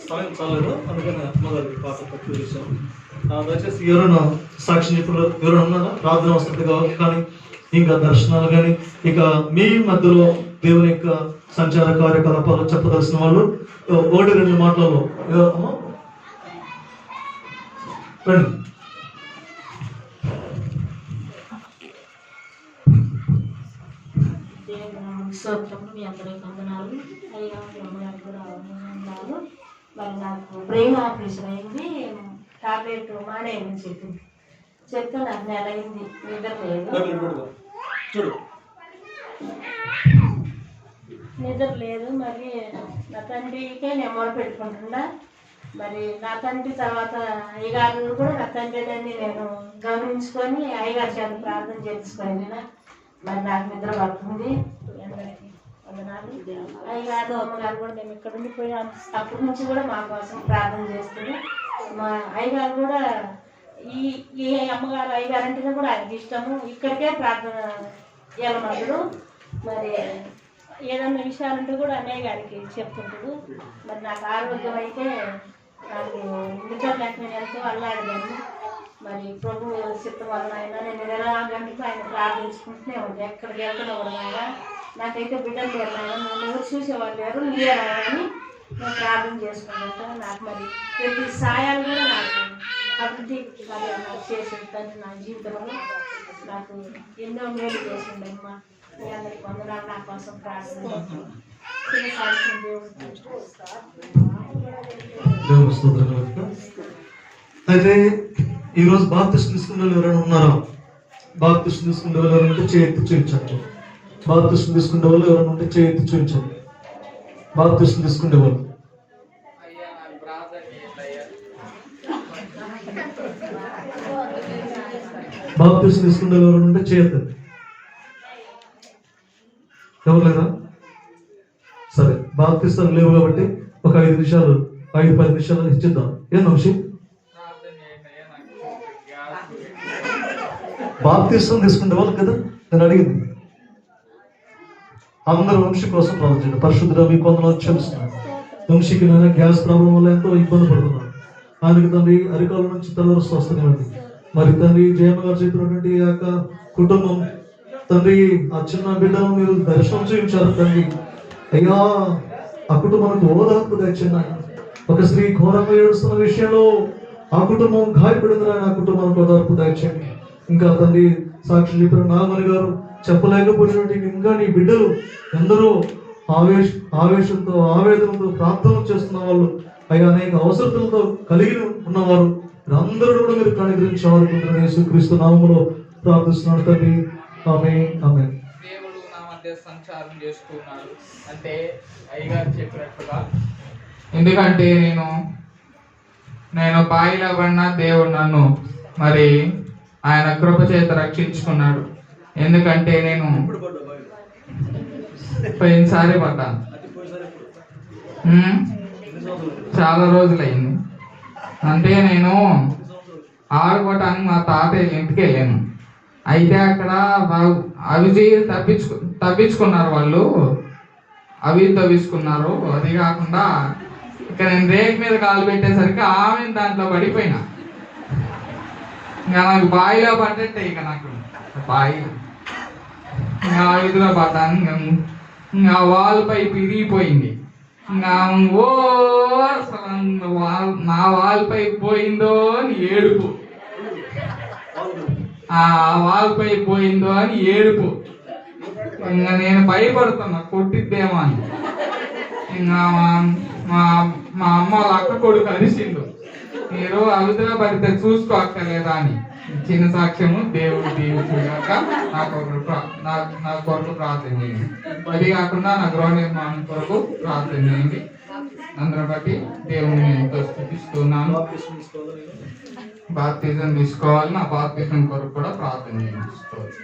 సమయం చాలేదు, అందుకని అమ్మగారికి పాట తక్కువ చేశాం. దయచేసి ఎవరైనా సాక్షి ఇప్పుడు ఎవరైనా ఉన్నారా? ప్రార్థన వస్తుంది కానీ ఇంకా దర్శనాలు కానీ ఇక మీ మధ్యలో దేవుని యొక్క సంచార కార్యకలాపాలు చెప్పదలసిన వాళ్ళు 1-2 మాటలలో అమ్మా రండి. స్తోత్రము. మీ అందరికి వందనాలు. అయ్యా అమ్మగారు కూడా ఉన్నారు. మరి నాకు బ్రెయిన్ ఆపరేషన్ అయింది. టాబ్లెట్ మానేయమని చెప్తే నాకు నెల అయింది, నిద్ర లేదు. మరి నా తండ్రికే నేను మొదలు పెట్టుకుంటున్నా. మరి నా తండ్రి తర్వాత అయ్యగారు కూడా నా తండ్రి అని నేను గమనించుకొని అయ్యగారి చేత ప్రార్థన చేసుకొని మరి నాకు నిద్ర పడుతుంది. అందరికీ వందనాలు. అయ్యగారు అమ్మగారు కూడా మేము ఇక్కడ ఉండిపోయాం. అప్పటి నుంచి కూడా మా కోసం ప్రార్థన చేస్తుంది. మా అయ్యగారు కూడా ఈ అమ్మగారు అయ్యగారు అంటేనే కూడా ఆయనకి ఇష్టము. ఇక్కడికే ప్రార్థన చేయమంటాడు. మరి ఏదన్నా విషయాలంటే కూడా అన్నయ్య గారికి చెప్తుంటాడు. మరి నాకు ఆరోగ్యం అయితే నాకు నిద్ర లేక నేను ఎంతో అల్లాడదాన్ని. మరి ప్రభు చిత్తం వలన అయినా నేను ఎలాగంటే ఆయన ప్రార్థించుకుంటూనే ఉంది. ఎక్కడికి వెళ్తున్నా కూడా ఆయన నాకైతే బిడ్డలు లేరు, ఆయన ఎవరు చూసేవాళ్ళు లేరు, లేరు అని నేను ప్రార్థన చేసుకుంటాను. నాకు మరి ప్రతి సాయాలు కూడా నాకు అభివృద్ధి మరి నాకు చేసింది తండ్రి. నా జీవితంలో నాకు ఎన్నో మేలు చేసింది అమ్మ. మీ అందరికి వందనాలు. నా కోసం ప్రార్థన అయితే ఈరోజు బాప్తిస్మం తీసుకునే వాళ్ళు ఎవరైనా ఉన్నారా? బాప్తిస్మం తీసుకునే వాళ్ళు ఎవరైనా ఉంటే చేయెత్తి చూపించండి. బాప్తిస్మం తీసుకునే వాళ్ళు ఎవరైనా ఉంటే చేయెత్తి చూపించండి. బాప్తిస్మం తీసుకునే వాళ్ళు బాప్తిస్మం తీసుకునే వాళ్ళు ఎవరైనా ఉంటే చేయెత్తండి. ఎవరు లేదా? సరే, బాప్తిస్మం లేవు కాబట్టి ఒక 5-10 నిమిషాలు ఇచ్చిద్దాం. ఏం వంశీ? బాప్తిస్మం తీసుకునే వాళ్ళు కదా నేను అడిగింది. అందరూ వంశీ కోసం ప్రార్థించండి. పరిశుద్ధుడా మీ కొందరు క్షమిస్తున్నాను. వంశీకి నేను గ్యాస్ ప్రాబ్లం వల్ల ఎంతో ఇబ్బంది పడుతున్నాను. ఆయనకి తండ్రి అరికాల నుంచి తలవర స్వస్థనివ్వండి. మరి తండ్రి జయమ్మ గారు చెప్పినటువంటి ఆ యొక్క కుటుంబం తండ్రి ఆ చిన్న బిడ్డను మీరు దర్శనం చూపించారు తండ్రి. అయ్యా ఆ కుటుంబానికి ఓదార్పు తెచ్చింది. ఒక స్త్రీ ఘోరంగా ఏడుస్తున్న విషయంలో ఆ కుటుంబం గాయపడింది. ఆ కుటుంబానికి ఓదార్పు తెచ్చండి. ఇంకా తండ్రి సాక్షి చెప్పిన నాగమణి గారు చెప్పలేకపోయినటువంటి ఇంకా నీ బిడ్డలు ఎందరో ఆవేశంతో ఆవేదనతో ప్రార్థన చేస్తున్న వాళ్ళు, అయ్యా అనేక అవసరతలతో కలిగి ఉన్నవారు అందరూ కూడా మీరు కనికరించాలనుకుంటున్న యేసుక్రీస్తు నామములో ప్రార్థిస్తున్నాను తండ్రి. ఆమేన్, ఆమేన్. దేవుడు నా మధ్య సంచారం చేస్తున్నాడు అంటే అయ్యగారు చెప్పినట్టుగా. ఎందుకంటే నేను బాయిలో పడిన దేవుడు నన్ను మరి ఆయన కృప చేత రక్షించుకున్నాడు. ఎందుకంటే నేను పోయినసారి పడ్డాను. చాలా రోజులైంది. అంటే నేను ఆడుకోవటానికి మా తాతయ్య ఇంటికి వెళ్ళాను. అయితే అక్కడ అవి తప్పించుకున్నారు వాళ్ళు, అవి తవ్వించుకున్నారు. అది కాకుండా ఇక నేను రేక్ మీద కాలు పెట్టేసరికి ఆమె దాంట్లో పడిపోయినా. ఇంకా నాకు బావిలో పడ్డట్టే. ఇక నాకు బావి ఇంకా ఇదిలో పడ్డాను. ఇంకా వాల్ పైపు ఇరిగిపోయింది. ఇంకా ఓ నా వాల్ పైపు పోయిందో అని ఏడుపు, ఆ వాల్ పైపు పోయిందో అని ఏడుపు. ఇంకా నేను భయపడుతున్నా కొట్టిద్దేమో అని. ఇంకా మా అమ్మ వాళ్ళ అక్క కొడుకు అరిసిండు, మీరు అవిధంగా పడితే చూసుకోక్కర్లేదా అని. చిన్న సాక్ష్యము. దేవుడు దీవించుగాక. నా కొరకు ప్రార్థన చేయండి. అది కాకుండా నా గృహ నిర్మాణం కొరకు ప్రార్థన చేయండి. అందరూ బట్టి దేవుని ఎంతో స్థుతిస్తున్నాను. బాప్తిజం తీసుకోవాలి. నా బాప్తిజం కొరకు కూడా ప్రార్థన చేయించుకోవాలి.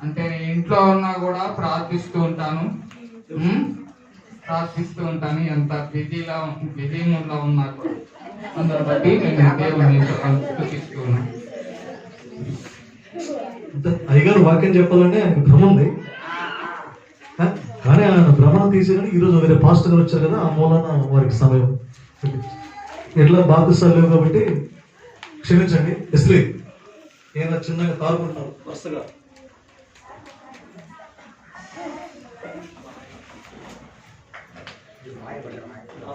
అంటే నేను ఇంట్లో ఉన్నా కూడా ప్రార్థిస్తూ ఉంటాను. ఎంత బిజీ మూడ్లో ఉన్నా కూడా. అందరూ బట్టి నేను దేవుని స్థుతిస్తూ ఉన్నాను. అయ్యగారు వాక్యం చెప్పాలంటే ఆయనకు భ్రమ ఉంది, కానీ ఆయన భ్రమను తీసేయడానికి ఈరోజు వేరే పాస్టర్ గారు వచ్చారు కదా, ఆ మూలన వారికి సమయం ఎట్లా బాధ్యతలు లేవు కాబట్టి క్షమించండి. ఎస్లీ ఏమైనా చిన్నగా తాగుకుంటున్నారు వరుసగా.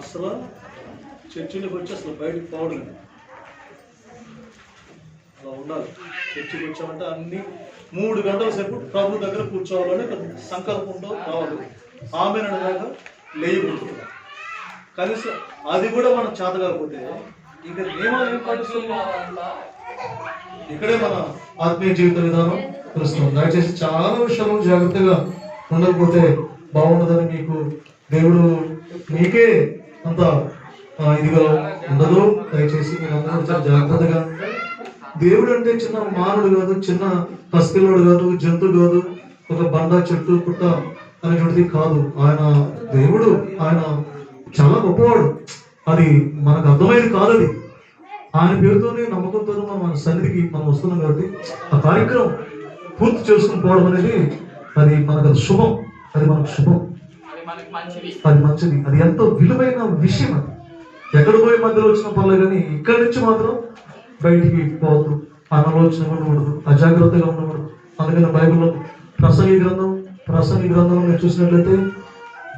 అసలు చర్చిలోకి వచ్చి అసలు బయటకు పోవడం అలా ఉండాలి. చర్చికి వచ్చామంటే అన్ని 3 గంటల సేపు ప్రభు దగ్గర కూర్చోవాలని సంకల్పంతో రావాలి. ఆమె దాకా లేయకూడదు. కనీసం అది కూడా మనం చేత కాకపోతే ఇంకా నియమాలు ఏం పాటిస్తున్నాం? ఇక్కడే మన ఆత్మీయ జీవిత విధానం తెలుస్తుంది. దయచేసి చాలా విషయాలు జాగ్రత్తగా ఉండకపోతే బాగుండదని మీకు దేవుడు మీకే అంత ఇదిగా ఉండదు. దయచేసి మీరు అందరూ చాలా జాగ్రత్తగా. దేవుడు అంటే చిన్న మానవుడు కాదు, చిన్న పసిపిల్లోడు కాదు, జంతువు కాదు, ఒక బండ చెట్టు పుట్ట అనేటువంటిది కాదు. ఆయన దేవుడు, ఆయన చాలా గొప్పవాడు. అది మనకు అర్థమైంది కాదు. అది ఆయన పేరుతోనే నమ్మకంతో మనం మన సన్నిధికి మనం వస్తున్నాం కాబట్టి ఆ కార్యక్రమం పూర్తి చేసుకుని పోవడం అనేది అది మనకు శుభం. అది మనకు శుభం, అది మంచిది, అది ఎంతో విలువైన విషయం. అది ఎక్కడ పోయి మధ్యలో వచ్చిన పర్లేదు, కానీ ఇక్కడి నుంచి మాత్రం బయటికి పోవద్దు, అనాలోచన ఉండకూడదు, అజాగ్రత్తగా ఉండకూడదు. అందుకని బైబిల్లో ప్రసంగి గ్రంథం మీరు చూసినట్లయితే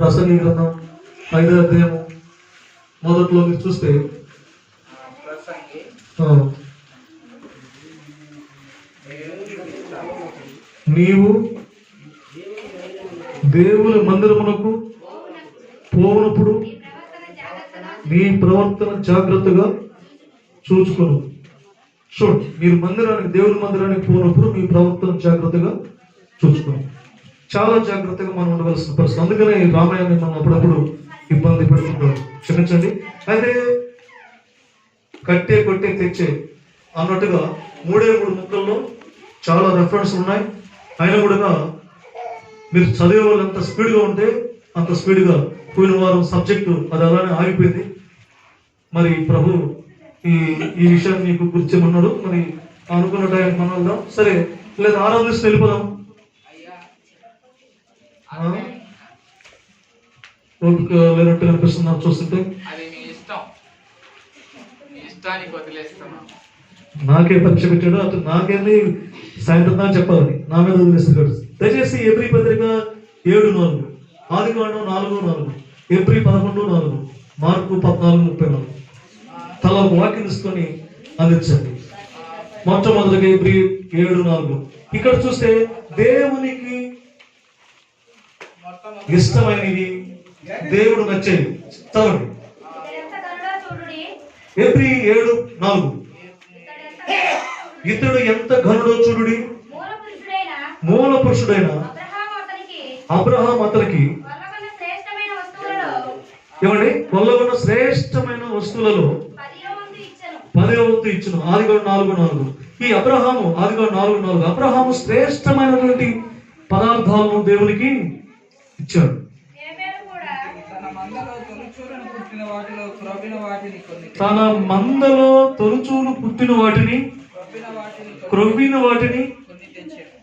ప్రసంగి గ్రంథం 5వ అధ్యాయం మొదట్లో మీరు చూస్తే నీవు దేవుని మందిరమునకు పోవునప్పుడు నీ ప్రవర్తన జాగ్రత్తగా చూచుకొను. చూడండి, మీరు దేవుని మందిరానికి పోయినప్పుడు మీ ప్రవర్తన జాగ్రత్తగా చూచుకోండి. చాలా జాగ్రత్తగా మనం ఉండవలసిన పరిస్థితి. అందుకనే రామాయణాన్ని మనం అప్పుడప్పుడు ఇబ్బంది పెడుతుంటాడు. క్షమించండి. అయితే కట్టే కొట్టే తెచ్చే అన్నట్టుగా 3 ముక్కల్లో చాలా రెఫరెన్స్ ఉన్నాయి. అయినా కూడా మీరు చదివే వాళ్ళు ఎంత స్పీడ్గా ఉంటే అంత స్పీడ్గా పోయిన వారం సబ్జెక్టు అది అలానే ఆగిపోయింది. మరి ప్రభు ఈ విషయాన్ని మీకు గుర్తిమన్నాడు. మరి అనుకున్న టైం మనం వెళ్దాం. సరే, లేదా ఆరాధిస్తూ వెళ్ళిపోదాం. ఓపిక లేనట్టు అనిపిస్తుంది నాకు చూస్తుంటే. నాకే పరీక్ష పెట్టాడు అతను. నాకేంది సాయంత్రం దాకా చెప్పాలని నా మీద వదిలేస్తాడు. దయచేసి ఎబ్రీ పత్రిక 7:4, ఆదికాండం 4:4, ఎబ్రీ 11:4, మార్కు 14:34 తల ఒక వాక్యం తీసుకొని అందించండి. మొట్టమొదటిగా ఎబ్రీ 7:4. ఇక్కడ చూస్తే దేవునికి ఇష్టమైనవి, దేవుడు నచ్చేవి చదవండి. ఎబ్రీ 7:4. ఇతడు ఎంత ఘనుడో చూడుడి, మూల పురుషుడైన అబ్రహాం అతనికి ఏమండి కొల్లగొన్న శ్రేష్టమైన వస్తువులలో 10వ వంతు ఇచ్చును. ఆదికాండం 4:4. ఈ అబ్రహాము, ఆదికాండం 4:4, అబ్రహాము శ్రేష్టమైనటువంటి పదార్థాలను దేవునికి ఇచ్చాడు. తన మందలో తొలుచూలు పుట్టిన వాటిని, క్రొవ్విన వాటిని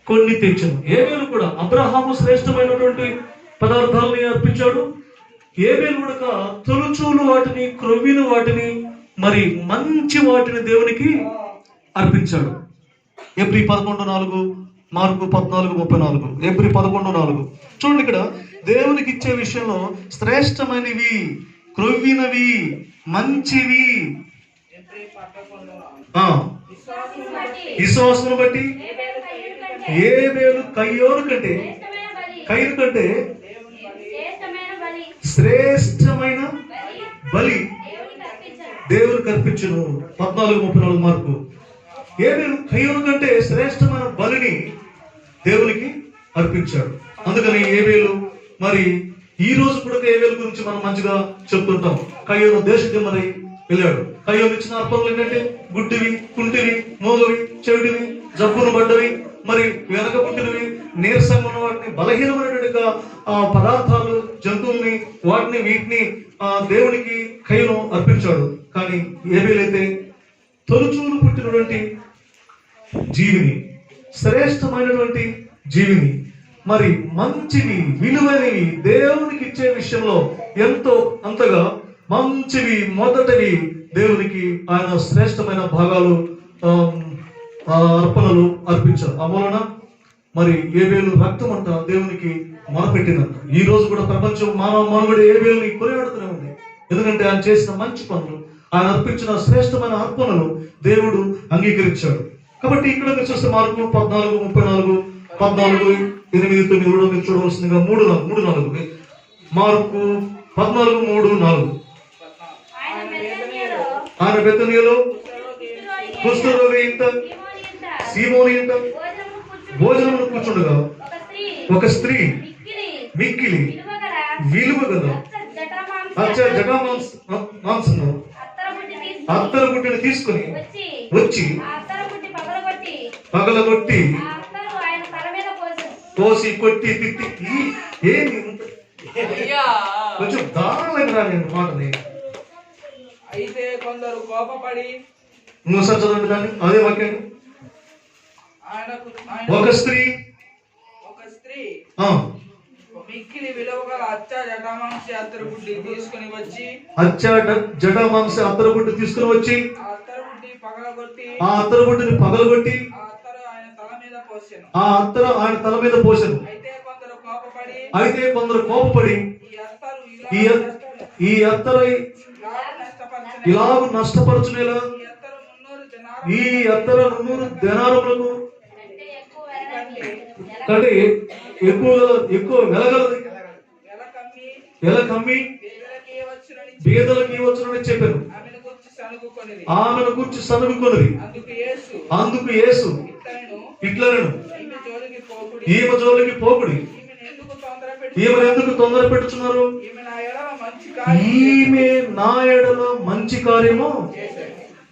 కొన్ని తెచ్చాను. ఏబేలు కూడా అబ్రహాము శ్రేష్టమైనటువంటి పదార్థాలని అర్పించాడు. ఏబేలు కూడా తొలుచూలు వాటిని, క్రొవ్విన వాటిని, మరి మంచి వాటిని దేవునికి అర్పించాడు. ఎబ్రీ 11:4, మార్కు 14:34, ఎబ్రీ 11:4. చూడండి, ఇక్కడ దేవునికి ఇచ్చే విషయంలో శ్రేష్టమైనవి, క్రొవ్వినవి, మంచివి, విశ్వాసమును బట్టి ఏబేలు కయ్యూను కంటే శ్రేష్టమైన బలి దేవునికి అర్పించును. 14:34 మార్కు. ఏబేలు కయ్యూను కంటే శ్రేష్టమైన బలిని దేవునికి అర్పించాడు. అందుకని ఏబేలు, మరి ఈ రోజు కూడా ఏబేలు గురించి మనం మంచిగా చెప్తుంటాం. కయ్యూను దేశదిమ్మరై వెళ్ళాడు. కయ్యూను ఇచ్చిన అర్పణలు ఏంటంటే గుడ్డివి, కుంటివి, మోగవి, చెవిటివి, జబ్బును పడ్డవి, మరి వెనక పుట్టినవి, నీరసంగా ఉన్న వాటిని, బలహీనమైనట్టుగా పదార్థాలు, జంతువుల్ని, వీటిని దేవునికి కయ్యూను అర్పించాడు. కానీ ఏబేలైతే తొలుచూలు పుట్టినటువంటి జీవిని, శ్రేష్టమైనటువంటి జీవిని, మరి మంచివి, విలువైనవి దేవునికి ఇచ్చే విషయంలో అంతగా మంచివి మొదటివి దేవునికి ఆయన శ్రేష్టమైన భాగాలు అర్పణలు అర్పించారు. ఆ మూలన మరి ఏబేలు రక్తం అంట దేవునికి మొరపెట్టిందంట. ఈ రోజు కూడా ప్రపంచం మానవ మనుగడ ఏబేలుని కొనియాడుతూనే ఉంది. ఎందుకంటే ఆయన చేసిన మంచి పనులు, ఆయన అర్పించిన శ్రేష్టమైన అర్పణలు దేవుడు అంగీకరించాడు. కాబట్టి ఇక్కడ మీరు చూస్తే మార్కు 14:34, 14:8-9 మీరు చూడవలసిందిగా 3:4 మార్కు 14:3-4. ఆయన బెతనియలో కుష్ఠరోగి ఇంట సీమోని ఇంట భోజనమును కూర్చుండగా ఒక స్త్రీ మిక్కిలి విలువగల జటామాంసము అత్తర బుట్టిని తీసుకుని వచ్చి పగలగొట్టి కోసి కొట్టి తిట్టి ఏమి కొంచెం దారుణంగా రాని మాటని. అయితే కొందరు కోపపడి ఇంకోసారి చదవండి దాన్ని, అదే వాక్యాన్ని. ఒక స్త్రీ మిక్కిలి విలువగల అచ్చ జటామాంస అత్తరబుడ్డి తీసుకుని వచ్చి ఆ అత్తరబుడ్డిని పగలగొట్టి ఆ అత్తరు ఆయన తల మీద పోసెను. అయితే కొందరు కోపపడి ఈ అత్తరు ఇలాగ నష్టపరచునేలా ఈ అత్తరు 300 దేనారములకు కంటే ఎక్కువ వెల కమ్మి బీదలకి ఇవ్వచ్చునని చెప్పాను. ఆమెను గురించి సనుగుకొనిది. అందుకు యేసు ఇట్లనెను, ఈమె జోలికి పోకుడి, ఈమెను ఎందుకు తొందర పెట్టుచున్నారు? ఈమె నా ఎడల మంచి కార్యము.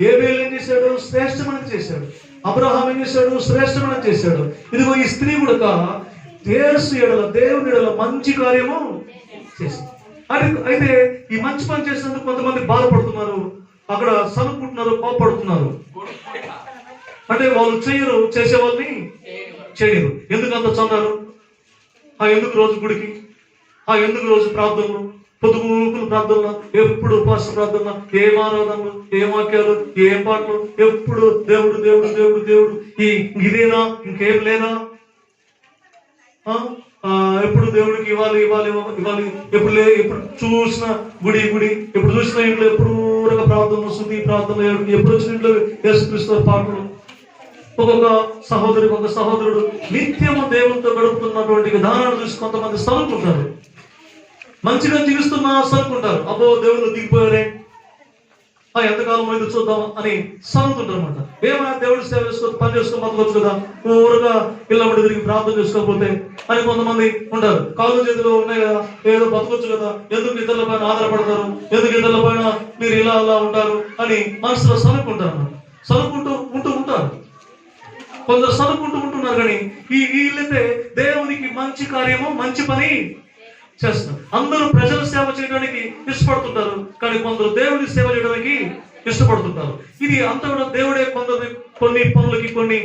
ఏబేలు ఏం చేశాడు? శ్రేష్టమని చేశాడు. అబ్రహాం ఏం చేశాడు? శ్రేష్టమని చేశాడు. ఇదిగో ఈ స్త్రీ కూడా యేసు ఎడల దేవుని ఎడల మంచి కార్యము చేసింది. అయితే ఈ మంచి పని చేసినందుకు కొంతమంది బాధపడుతున్నారు, అక్కడ సనుకుంటున్నారు, కోపడుతున్నారు. అంటే వాళ్ళు చేయరు, చేసే వాళ్ళని చేయరు. ఎందుకు అంత చందారు? ఎందుకు రోజు గుడికి, ఎందుకు రోజు ప్రార్థనలు, పొద్దుగూకులు ప్రార్థనలు, ఎప్పుడు ఉపవాస ప్రార్థన, ఏం ఆరాధనలు, ఏం వాక్యాలు, ఏం పాటలు, ఎప్పుడు దేవుడు దేవుడు దేవుడు దేవుడు, ఇదేనా, ఇంకేం లేదా? ఎప్పుడు దేవుడికి ఇవ్వాలి ఇవ్వాలి ఇవ్వాలి, ఎప్పుడు చూసిన గుడి గుడి, ఎప్పుడు చూసిన ఇంట్లో ఎప్పుడు ప్రార్థనలు, శుద్ధి ప్రార్థనలు, ఎప్పుడు వచ్చిన ఇంట్లో యేసుక్రీస్తు పాటలు. ఒక్కొక్క సహోదరికి ఒక సహోదరుడు నిత్యము దేవునితో గడుపుతున్నటువంటి విధానాన్ని చూసి కొంతమంది సనుకుంటారు. మంచిగా జీవిస్తున్నా సనుకుంటారు, అబ్బో దేవుళ్ళు దిగిపోయారే, ఎంతకాలం అయితే చూద్దాం అని సనుకుంటారు అనమాట. ఏమైనా దేవుడి సేవ చేసుకో, పని చేసుకొని బతకొచ్చు కదా, ఊరుగా ఇళ్ళబడి తిరిగి ప్రార్థన చేసుకోకపోతే అని కొంతమంది ఉంటారు. కాళ్ళు చేతిలో ఉన్నాయి కదా, ఏదో బతకొచ్చు కదా, ఎందుకు ఇతరుల పైన ఆధారపడతారు, ఎందుకు ఇతరుల పైన మీరు ఇలా అలా ఉంటారు అని మనసులో సనుకుంటారు అన్నమాట. సనుకుంటూ ఉంటారు. కొందరు సనుకుంటూ ఉంటున్నారు. కానీ వీళ్ళైతే దేవునికి మంచి కార్యము, మంచి పని చేస్తున్నారు. అందరూ ప్రజల సేవ చేయడానికి ఇష్టపడుతుంటారు, కానీ కొందరు దేవుడి సేవ చేయడానికి ఇష్టపడుతుంటారు. ఇది అంతా కూడా దేవుడే కొన్ని పనులకి కొన్ని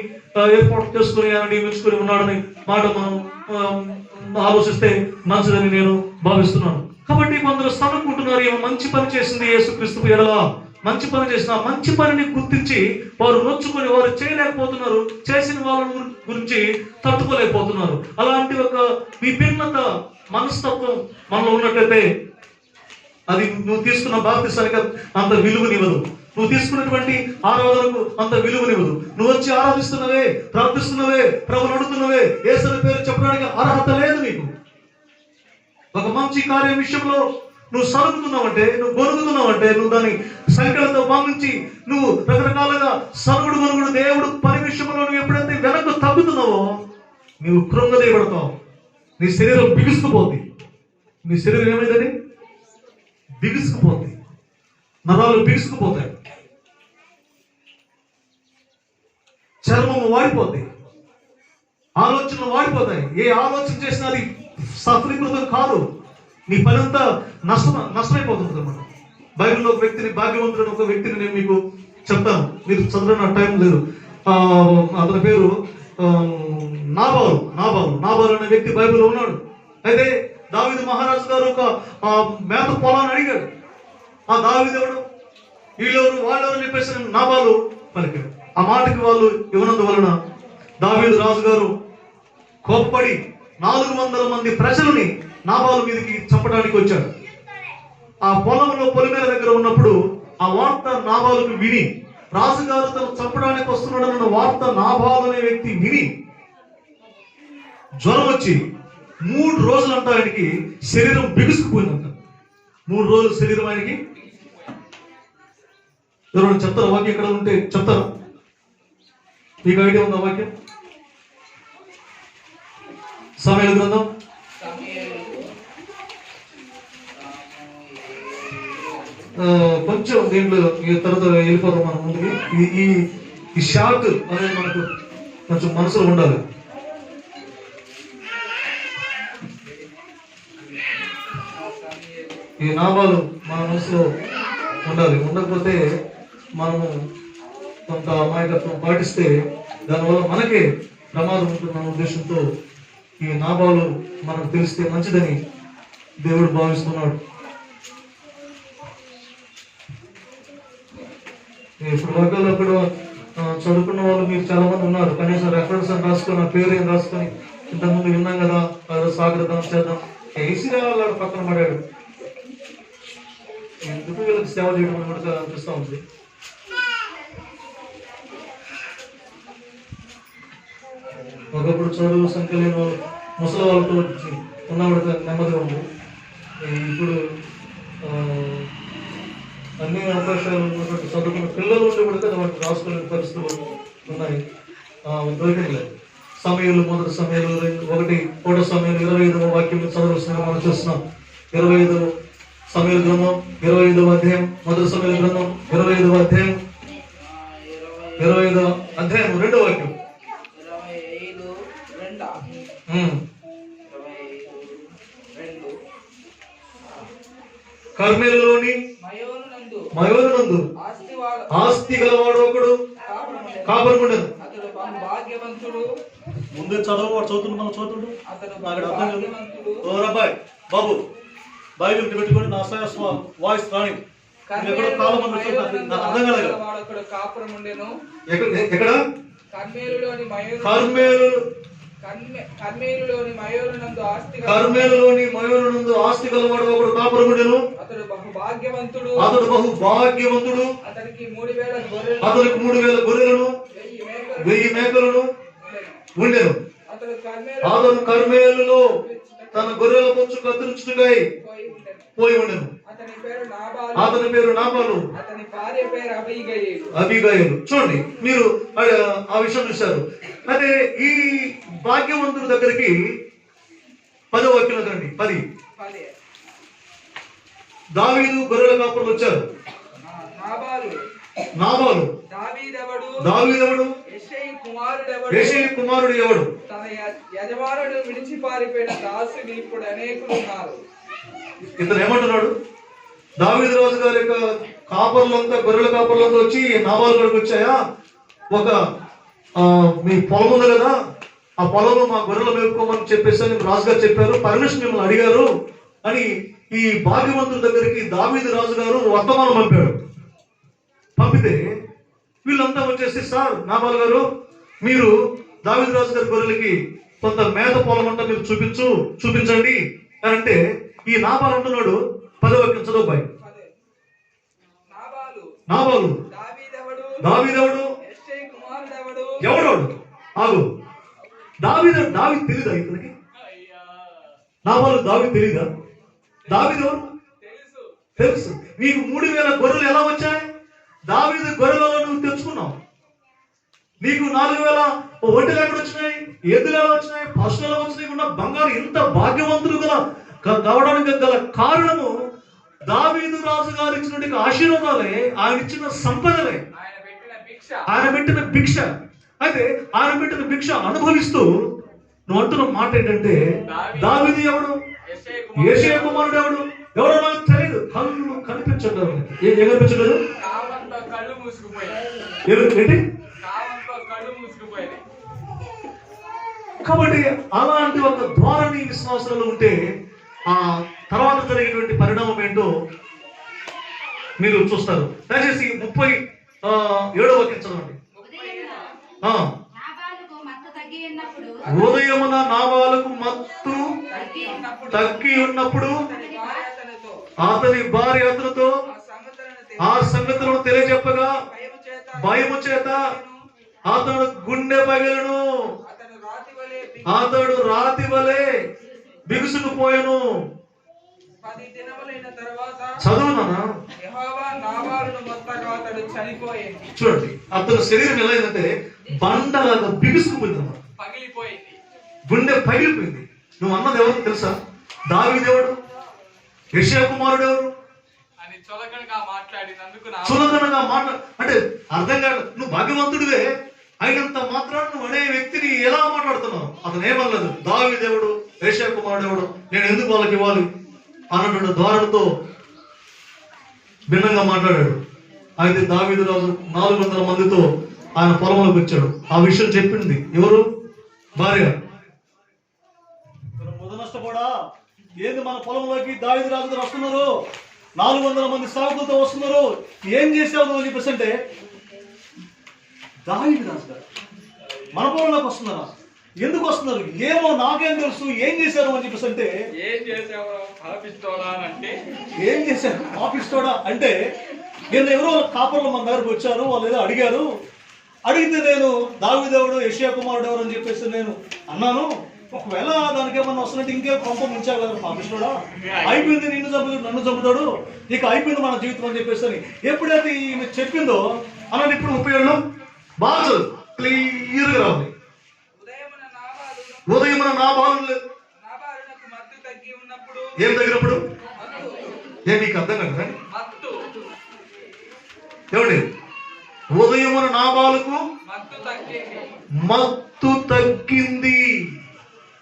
ఏర్పాటు చేసుకుని ఆయన నియమించుకుని ఉన్నాడని మాట మనం ఆలోచిస్తే మంచిదని నేను భావిస్తున్నాను. కాబట్టి కొందరు సనుకుంటున్నారు, ఏమో మంచి పని చేసింది యేసుక్రీస్తు ఎడల, మంచి పని చేసిన మంచి పనిని గుర్తించి వారు నొచ్చుకొని వారు చేయలేకపోతున్నారు, చేసిన వాళ్ళ గురించి తట్టుకోలేకపోతున్నారు. అలాంటి ఒక విభిన్నత మనస్తత్వం మనలో ఉన్నట్లయితే అది నువ్వు తీసుకున్న బాప్తిసానికి అంత విలువనివ్వదు, నువ్వు తీసుకున్నటువంటి ఆరాధనకు అంత విలువనివ్వదు. నువ్వు వచ్చి ఆరాధిస్తున్నవే, ప్రార్థిస్తున్నవే, ప్రభువును అడుగుతున్నవే, యేసు పేరు చెప్పడానికి అర్హత లేదు నీకు. ఒక మంచి కార్యం విషయంలో నువ్వు సరుగుతున్నావంటే, నువ్వు గొరుగుతున్నావంటే, నువ్వు దాన్ని సంఖ్యలతో భావించి నువ్వు రకరకాలుగా సరుగుడు దేవుడు పని విషయంలో నువ్వు ఎప్పుడైతే వెనక్కు తగ్గుతున్నావో నువ్వు కృంగదీయబడతావు. నీ శరీరం బిగుసుకుపోద్ది. నీ శరీరం ఏమైందని బిగుసుకుపోద్ది, నరాలు బిగుసుకుపోతాయి, చర్మము వాడిపోద్ది, ఆలోచనలు వాడిపోతాయి. ఏ ఆలోచన చేసినా అది సఫలీకృతం కాదు. నీ పని అంతా నష్టమైపోతుంది అన్నమాట. బైబిల్లో ఒక వ్యక్తిని, భాగ్యవంతుడైన ఒక వ్యక్తిని నేను మీకు చెప్తాను, మీరు చదవడం టైం లేదు. అతని పేరు నాబాలు అనే వ్యక్తి బైబిల్లో ఉన్నాడు. అయితే దావీదు మహారాజు గారు ఒక మేత పొలాన్ని అడిగాడు. ఆ దావీదెవడు, వీళ్ళెవరు, వాళ్ళెవరు అని చెప్పేసి నాబాలు పలికాడు. ఆ మాటకి వాళ్ళు ఇవ్వనందువలన దావీదు రాజుగారు కోప్పడి 400 మంది ప్రజలని నాబాలు మీదకి చంపడానికి వచ్చాడు. ఆ పొలంలో పొలిమేర దగ్గర ఉన్నప్పుడు ఆ వార్త నాబాలుకు విని, రాజుగారు తను చంపడానికి వస్తున్నాడన్న వార్త నాబాలు అనే వ్యక్తి విని జ్వరం వచ్చి 3 రోజులంతా ఆయనకి శరీరం బిగుసుకుపోయిందంట. 3 రోజులు శరీరం ఆయనకి. ఎవరైనా చెప్తారా వాక్యం? ఎక్కడ ఉంటే చెప్తారా? మీకు ఐడియా ఉందా వాక్యం? సమయలు గ్రంథం కొంచెం దీంట్లో తర్వాత వెళ్ళిపోతాం మనం ముందుకి. ఈ షార్ట్ అనేది మనకు కొంచెం మనసులో ఉండాలి. ఈ నామాలు మన మనసులో ఉండాలి. ఉండకపోతే మనము కొంత అమాయకత్వం పాటిస్తే దానివల్ల మనకే ప్రమాదం ఉంటుందన్న ఉద్దేశంతో ఈ నాబాలు మనకు తెలిస్తే మంచిదని దేవుడు భావిస్తున్నాడు. ఇప్పుడు వర్గాల్లో కూడా చదువుకున్న వాళ్ళు మీరు చాలా మంది ఉన్నారు. కనీసం రెఫరెన్స్ అని రాసుకొని, ఆ పేరు ఏం రాసుకొని, ఇంతకుముందు విన్నాం కదా, సాగరదాం చేద్దాం, ఏసీగా వాళ్ళు పక్కన పడాడు. ఎందుకు వీళ్ళకి సేవ చేయడం అని కూడా అనిపిస్తూ ఉంది. ఒకప్పుడు చదువు సంఖ్య లేని వాళ్ళు ముసలి వాళ్ళతో ఉన్నవాడికి నెమ్మదిగా ఉంది. ఇప్పుడు అన్ని అవకాశాలు ఉన్నటువంటి చదువుకున్న పిల్లలు ఉండి కూడా వాటిని రాసుకునే పరిస్థితులు ఉన్నాయి. దొరికింది లేదు. సమయాలు, మొదటి సమయాలు 1 సమయాలు 25వ వాక్యం చదవలసిన మనం చూస్తున్నాం. 25వ సమయాల గ్రంథం 25వ అధ్యాయం, మొదటి సమయాల గ్రంథం 25వ అధ్యాయం 2వ వాక్యం. కర్మేలులోని మయోనునందు ఆస్తి గలవాడు ఒకడు కాపురముండెను. ముందు చదువుతుండు మనం చదువుతుండు అబ్బాయి బాబు బైబిల్ పెట్టుకొని నా వాయిస్ రాని ఎక్కడ కాలం అర్థం కలగ. ఎక్కడ కర్మేలులోని మయోనునందు ఆస్తి గలవాడు ఒకడు కాపురముండెను. అతడు బహు భాగ్యవంతుడు. అతనికి 3000 గొర్రెలను 1000 మేకలను ఉండెను. అతడు కర్మేలులో తన గొర్రెల పొచ్చు కత్తిరించుటకై పోయి ఉండెను. అతని పేరు నాబాలు, అబీగయలు. చూడండి, మీరు ఆ విషయం చూశారు. అదే ఈ భాగ్యవంతుడి దగ్గరికి 10వ వాక్యం రండి. 10 దావీదు గొర్రెల కాపురులు వచ్చారు. నాబాలు దావీదెవడు? యెషయి కుమారుడు ఎవడు? తన యజమానుడు విడిచి పారిపోయిన దాసులు ఇప్పుడు అనేకులు ఉన్నారు. ఇతను ఏమంటున్నాడు? దావీదు రాజు గారి యొక్క కాపర్లంతా, గొర్రెల కాపర్లంతా వచ్చి నాబాలు గడికి వచ్చాయా, ఒక మీ పొలం ఉంది కదా, ఆ పొలంలో మా గొర్రెలు మేపుకోమని చెప్పేసి రాజుగారు చెప్పారు, పర్మిషన్ మిమ్మల్ని అడిగారు అని ఈ భాగ్యవంతుల దగ్గరికి దావీదు రాజు గారు వర్తమానం పంపితే వీళ్ళంతా వచ్చేసి, సార్ నాబాలు గారు, మీరు దావీదు రాజు గారి గొర్రెలకి కొంత మేత పొలం అంతా మీరు చూపించండి అని అంటే, ఈ నాబాలు అంటున్నాడు 10వ వాక్యం చదువు బాయ్. నాబాలు దావీదెవడు? ఎవడోడు? ఆగు. దావీదు తెలీదా ఇతనికి? నాబాలు దావీదు తెలీదా? దావీదెవడు తెలుసు. నీకు 3000 గొర్రెలు ఎలా వచ్చాయి? దావీదు గొర్రెలలో నువ్వు తెచ్చుకున్నావు. నీకు 4000 ఒంటెలు ఎక్కడ వచ్చినాయి? ఎద్దులు ఎలా వచ్చినాయి? పశువులు ఎలా వచ్చినాయి? ఉన్న బంగారు ఇంత భాగ్యవంతులు కావడానికి గల కారణము దావీదు రాజు గారు ఇచ్చినటువంటి ఆశీర్వాదాలే, ఆయన ఇచ్చిన సంపదలే, ఆయన పెట్టిన భిక్ష. అయితే ఆయన పెట్టిన భిక్ష అనుభవిస్తూ నువ్వు అంటున్న మాట ఏంటంటే, దావీదు ఎవడు? యెషయి కుమారుడు ఎవడు? ఎవడో నాకు తెలియదు. కళ్ళు కనిపించడం. ఏం కనిపించలేదు? ఏంటి? కాబట్టి అలాంటి ఒక ధోరణి విశ్వాసాలు ఉంటే ఆ తర్వాత జరిగేటువంటి పరిణామం ఏంటో మీరు చూస్తారు. దయచేసి 37వ వాక్యం చదవండి. ఉదయమున నాబాలుకు మత్తు తగ్గి ఉన్నప్పుడు అతని భార్య అతనితో ఆ సంగతులను తెలియజెప్పగా భయము చేత అతడు గుండె పగిలను, అతడు రాతి వలె బిగుసుకుపోయాను. చదువునా చూడండి, అతని శరీరం ఎలా అయిందంటే బండలాగా బిగుసుకుపోయింది అన్నమాట, గుండె పగిలిపోయింది. నువ్వు అన్నది ఎవరు తెలుసా? దావీదు ఎవడు? యెషయా కుమారుడు ఎవరు? చులకనగా అంటే అర్థం కాదు. నువ్వు భాగ్యవంతుడివే అయినంత మాత్రాన్ని నువ్వు అనే వ్యక్తిని ఎలా మాట్లాడుతున్నావు? అతను ఏమనలేదు. దావీదు ఎవడు, యెషయా కుమారుడు ఎవడు, నేను ఎందుకు వాళ్ళకి ఇవ్వాలి అన్నటువంటి ధోరణితో భిన్నంగా మాట్లాడాడు. అయితే దావీదు రాజు 400 మందితో ఆయన పొలంలోకి వచ్చాడు. ఆ విషయం చెప్పింది ఎవరు? భార్య. నష్టపోడా ఏంది మన పొలంలోకి దావీదు రాజు గారు వస్తున్నారు, 400 మంది సేవకులతో వస్తున్నారు, ఏం చేసావు అని చెప్పేసి అంటే, దావీదు రాజు గారు మన పొలంలోకి వస్తున్నారా? ఎందుకు వస్తున్నారు? ఏమో నాకేం తెలుసు, ఏం చేశారు అని చెప్పేసి అంటే, ఏం చేశారు ఆఫీస్టోడా అంటే, నేను ఎవరో కాపర్లు మన దగ్గరకు వచ్చారు, వాళ్ళు ఏదో అడిగారు, అడిగితే నేను దావీదేవుడు యెషయా కుమారుడు ఎవరు అని చెప్పేసి నేను అన్నాను. ఒకవేళ దానికి ఏమన్నా వస్తున్నట్టు ఇంకే పంపం ఉంచావు కదా పాపిస్తోడా, అయిపోయింది, నిన్ను చంపుతాడు నన్ను చంపుతాడు, ఇక అయిపోయింది మన జీవితం అని చెప్పేసి అని ఎప్పుడైతే ఈమె చెప్పిందో అలాంటి ఇప్పుడు 37 బాగా క్లియర్గా రావాలి. ఉదయమున నాబాలు ఏం తగినప్పుడు ఏం మీకు అర్థం కదా ఏమండి? ఉదయమున నాబాలుకు మత్తు తగ్గింది.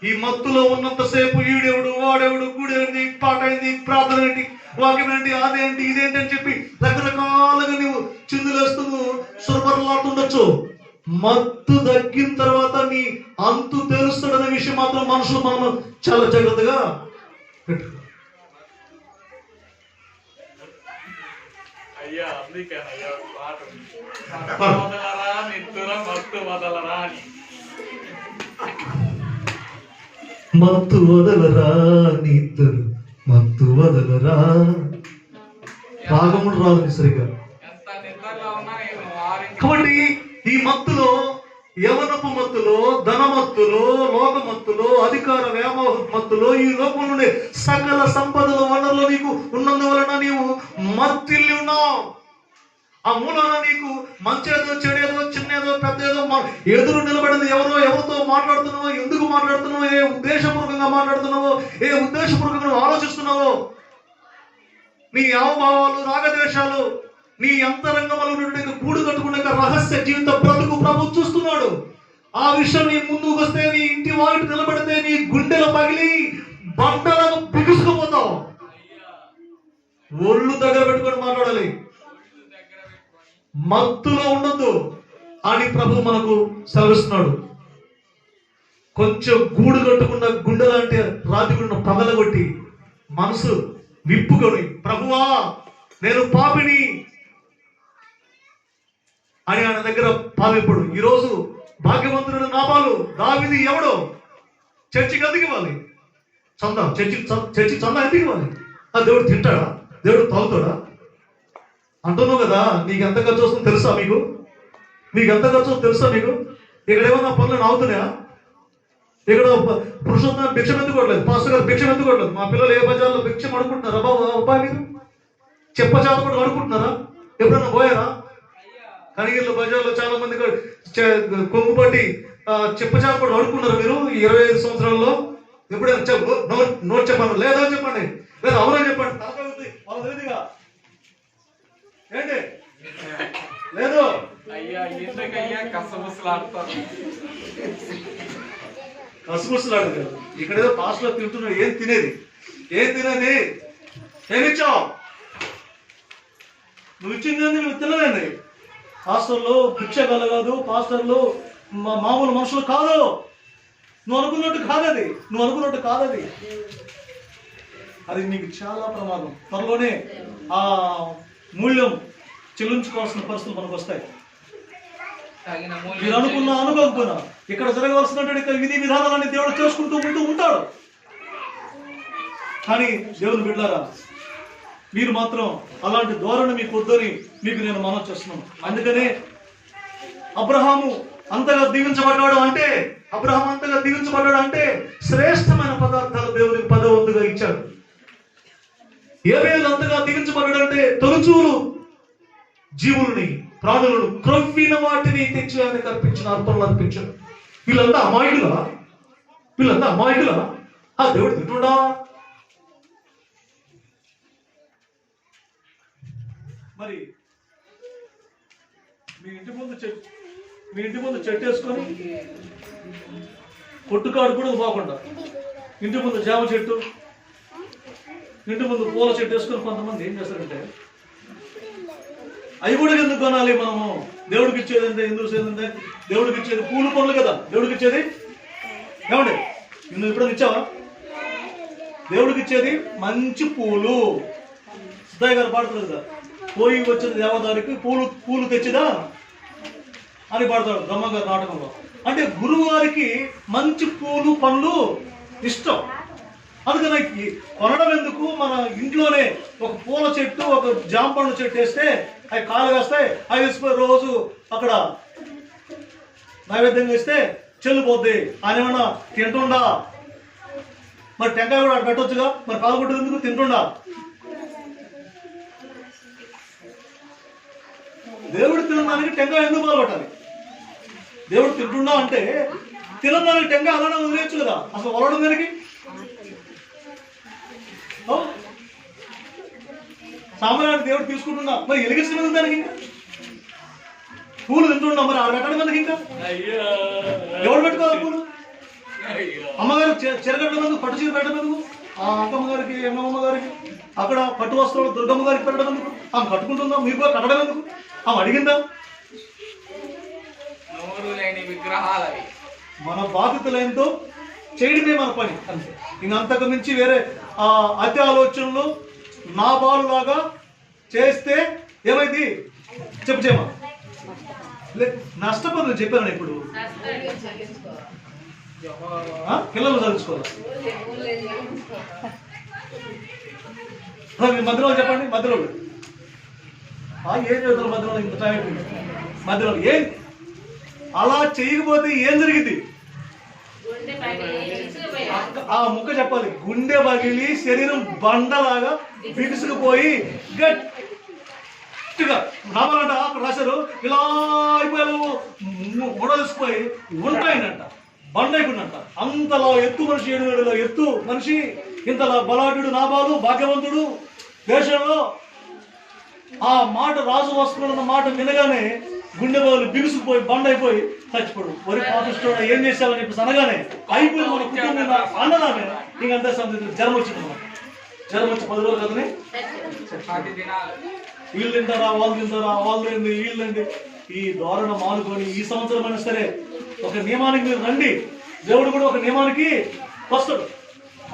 ఈ మత్తులో ఉన్నంతసేపు ఈడెవడు వాడెవడు గుడేంటి పాటైంది ప్రార్థన ఏంటి వాక్యం ఏంటి అదేంటి ఇదేంటి అని చెప్పి రకరకాలుగా నువ్వు చిందులేస్తూ సురపరలాడుతుండొచ్చు. మత్తు తగ్గిన తర్వాత నీ అంతు తెలుస్తాడనే విషయం మాత్రం మనుషులు మనం చాలా జాగ్రత్తగా పెట్టుకో. మత్తు వదలరా నిద్దురు మత్తు వదలరా, రాగముడు రాదు సరిగా. కాబట్టి ఈ మత్తులో, యవనపు మత్తులో, ధన మత్తులో, లోక మత్తులో, అధికార వ్యామోహ మత్తులో, ఈ లోకంలో ఉండే సకల సంపదల వనరులు నీకు ఉన్నందువలన నీవు మత్తిల్లి ఉన్నావు. ఆ మూలాన నీకు మంచేదో చెడేదో చిన్నేదో పెద్దేదో ఎదురు నిలబడింది ఎవరో, ఎవరితో మాట్లాడుతున్నావో, ఎందుకు మాట్లాడుతున్నావో, ఏ ఉద్దేశపూర్వకంగా మాట్లాడుతున్నావో, ఏ ఉద్దేశపూర్వకంగా ఆలోచిస్తున్నావో, నీ హావభావాలు రాగద్వేషాలు, నీ అంతరంగంలో గూడు కట్టుకునే రహస్య జీవిత బ్రతుకు ప్రభు చూస్తున్నాడు. ఆ విషయం నీ ముందుకు వస్తే, నీ ఇంటి వారికి నిలబడితే నీ గుండెలో పగిలి బండలకు బిగుసుకుపోతావు. ఒళ్ళు దగ్గర పెట్టుకొని మాట్లాడాలి, మత్తులో ఉండొద్దు అని ప్రభు మనకు సెలవిస్తున్నాడు. కొంచెం గూడు కట్టుకున్న గుండె లాంటి రాతిగుండ పగలగొట్టి మనసు విప్పుకొని, ప్రభువా నేను పాపిని అని ఆయన దగ్గర పాలిప్పుడు. ఈరోజు భాగ్యవంతుడు నాబాలు, దావీదు ఎవడో చర్చికి ఎందుకు ఇవ్వాలి చందా? చర్చి చందా ఎందుకు ఇవ్వాలి? ఆ దేవుడు తింటాడా? దేవుడు తాగుతాడా అంటున్నావు కదా. నీకు ఎంత ఖర్చు వస్తుందో తెలుసా? మీకు ఎంత ఖర్చు వస్తుందో తెలుసా? మీకు ఇక్కడ ఏమన్నా పనులు అవుతున్నాయా? ఇక్కడ పురుషోత్తం భిక్షం ఎందుకోవట్లేదు, పాస్టర్ గారు భిక్షం ఎందుకోవట్లేదు. మా పిల్లలు ఏ బజార్లో భిక్షం అడుకుంటున్నారా బాబు? అబ్బాయి మీరు చెప్పచాత కూడా అడుకుంటున్నారా? ఎప్పుడన్నా పోయారా? కనిగిరిలో బజార్లో చాలా మంది కొంగుపట్టి చెప్పచాత కూడా అడుక్కున్నారు మీరు 25 సంవత్సరాల్లో. ఎప్పుడైనా నోట్ చెప్పండి, లేదా చెప్పండి, లేదా అవునని చెప్పండి. తాత వాళ్ళ తెలియదుగా ఏంటి లేదు కసుముసలాడు కదా. ఇక్కడ ఏదో పాస్లో తింటున్నాడు, ఏం తినేది ఏమిచ్చావు? నువ్వు ఇచ్చింది నువ్వు తినలేండి. పాస్టర్లు భిక్షగాలు కాదు, పాస్టర్లు మామూలు మనుషులు కాదు. నువ్వు అనుకున్నట్టు కాదది. అది నీకు చాలా ప్రమాదం. త్వరలోనే ఆ మూల్యం చెల్లించుకోవాల్సిన పరిస్థితులు మనకు వస్తాయి. తగిన మీరు అనుకున్నా అనుకోకపోయినా ఇక్కడ జరగవలసినటువంటి విధి విధానాలన్నీ దేవుడు చేసుకుంటూ ఉంటాడు. కానీ దేవుని బిడ్డలారా, మీరు మాత్రం అలాంటి ధోరణి మీకు వద్దని మీకు నేను మనవి చేస్తున్నాను. అందుకనే అబ్రహాము అంతగా దీవించబడ్డాడు అంటే శ్రేష్టమైన పదార్థాలు దేవునికి పదవంతుగా ఇచ్చాడు. ఏబేలు అంతగా దీవించబడ్డాడు అంటే తొలిచూలు జీవులని, ప్రాణులను, క్రొవ్విన వాటిని తెచ్చి ఆయనకు అర్పించిన అర్పణలు అర్పించాడు. వీళ్ళంతా అమాయకులా? ఆ దేవుడు తింటుడా? మరి మీ ఇంటి ముందు చెట్టు వేసుకొని కొట్టుకాడు కూడా పోకుండా ఇంటి ముందు జామ చెట్టు, ఇంటి ముందు పూల చెట్టు వేసుకొని కొంతమంది ఏం చేస్తారంటే, అవి కూడా ఎందుకు కొనాలి మనము? దేవుడికి ఇచ్చేది అంటే ఎందుకు దేవుడికి ఇచ్చేది పూలు పనులు కదా. దేవుడికి ఇచ్చేది ఏమండి? నువ్వు ఎప్పుడైనా ఇచ్చావా? దేవుడికి ఇచ్చేది మంచి పూలు. సిద్ధయ్య గారు పాడుతుంది కదా, పోయి వచ్చిన దేవదారికి పూలు తెచ్చిదా అని పాడతాడు బ్రహ్మగారి నాటకంలో. అంటే గురువు గారికి మంచి పూలు పండ్లు ఇష్టం. అందుకని కొనడం ఎందుకు? మన ఇంట్లోనే ఒక పూల చెట్టు, ఒక జామ పండు చెట్టు వేస్తే అవి కాలు వేస్తాయి. అవి వేసిపోయి రోజు అక్కడ నైవేద్యం వేస్తే చెల్లిపోద్ది. ఆయన ఏమన్నా తింటుండా? మరి టెంకాయ కూడా పెట్టొచ్చుగా, మరి కాలు కొట్టేది ఎందుకు? తింటుండా? దేవుడు తినడానికి టెంకాయ ఎందుకు పాల్పట్టాలి? దేవుడు తింటుండా అంటే తినడానికి టెంకాయ అలానే వదిలేయచ్చు కదా. అసలు వలడం దానికి సామాన్యాన్ని దేవుడు తీసుకుంటున్నా, మరి ఎలిగిస్తున్నది దానికి ఇంకా పూలు తింటున్నా, మరి ఆడ పెట్టడం ఎందుకు? ఇంకా ఎవడు పెట్టుకోవాలి పూలు? అమ్మగారు చెరగడ్డ ఎందుకు? పట్టు చీర పెట్టడం ఎందుకు? ఆ అక్కమ్మ గారికి, ఎమ్మమ్మ గారికి అక్కడ పట్టు వస్త్రాలు దుర్గమ్మ గారికి పెట్టడం ఎందుకు? ఆమె కట్టుకుంటుందా? మీకు కట్టడం ఎందుకు? ఆమె అడిగిందా? విగ్రహాలవి మన బాధ్యతలేంతో చేయడమే మన పని అంతే. ఇంకంతకు మించి వేరే అతి ఆలోచనలు నా బాలులాగా చేస్తే ఏమైంది? చెప్పమా నష్టపోతుంది. చెప్పాను ఇప్పుడు పిల్లలు చదువుకోవాలి. మధ్యలో చెప్పండి. మధ్యలో ఏం చదువుతారు? మధ్యలో ఇంత టైం మధ్యలో ఏం అలా చేయకపోతే ఏం జరిగింది? ఆ ముక్క చెప్పాలి. గుండె పగిలి శరీరం బండలాగా బిగుసుకుపోయి గట్టిగా రావాలంట. అక్కడ రాశారు ఇలా అయిపోయారు, ముడలిసిపోయి ఉంటాయినంట, బండ అయిపోయిందంట. అంతలా ఎత్తు మనిషి, 7 అడుగుల ఎత్తు మనిషి, ఇంతలా బలాఢ్యుడు నాబాలు, భాగ్యవంతుడు దేశంలో. ఆ మాట రాజు వస్తున్న మాట వినగానే గుండె బాలు బిగుసుకుపోయి బండ అయిపోయి చచ్చిపోడు. వరి పాపిస్తోడ ఏం చేసావని చెప్పేసి అనగానే అయిపోయి మన కుటుంబం అన్నదామే ఇంకంతే సంగతి. జ్వరం వచ్చింది. జ్వరం వచ్చి 10 రోజులు కదనే వీళ్ళు తింటారా, వాళ్ళు తింటారా, వాళ్ళు ఏంది, వీళ్ళండి. ఈ ధోరణ మానుకొని ఈ సంవత్సరం అయినా సరే ఒక నియమానికి మీరు రండి. దేవుడు కూడా ఒక నియమానికి వస్తాడు.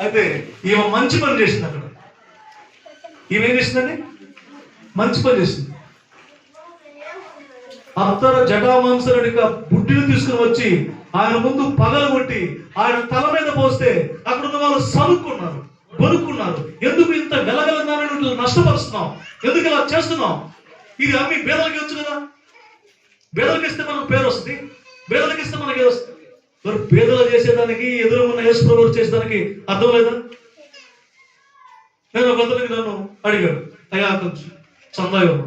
అయితే ఈమె మంచి పని చేసింది. అక్కడ ఈమె ఏం చేసిందండి? మంచి పని చేసింది. అత్తర జటామాంసరుడి బుడ్డిని తీసుకుని వచ్చి ఆయన ముందు పగలు కొట్టి ఆయన తల మీద పోస్తే అక్కడ ఉన్న వాళ్ళు సనుక్కున్నారు, కొనుక్కున్నారు. ఎందుకు ఇంత వెలగలంగా నష్టపరుస్తున్నాం? ఎందుకు ఇలా చేస్తున్నాం? ఇది అమ్మి బేదలకి వచ్చు కదా. బేదలకి ఇస్తే మనకు పేరు వస్తుంది, బేదలకి ఇస్తే మనకి వస్తుంది. మరి పేదలు చేసేదానికి ఎదురు ఉన్న యేసు ప్రభువు చేసేదానికి అర్థం లేదా? నేను ఒక అతనికి నన్ను అడిగాడు, అయ్యా కొంచెం సందాయం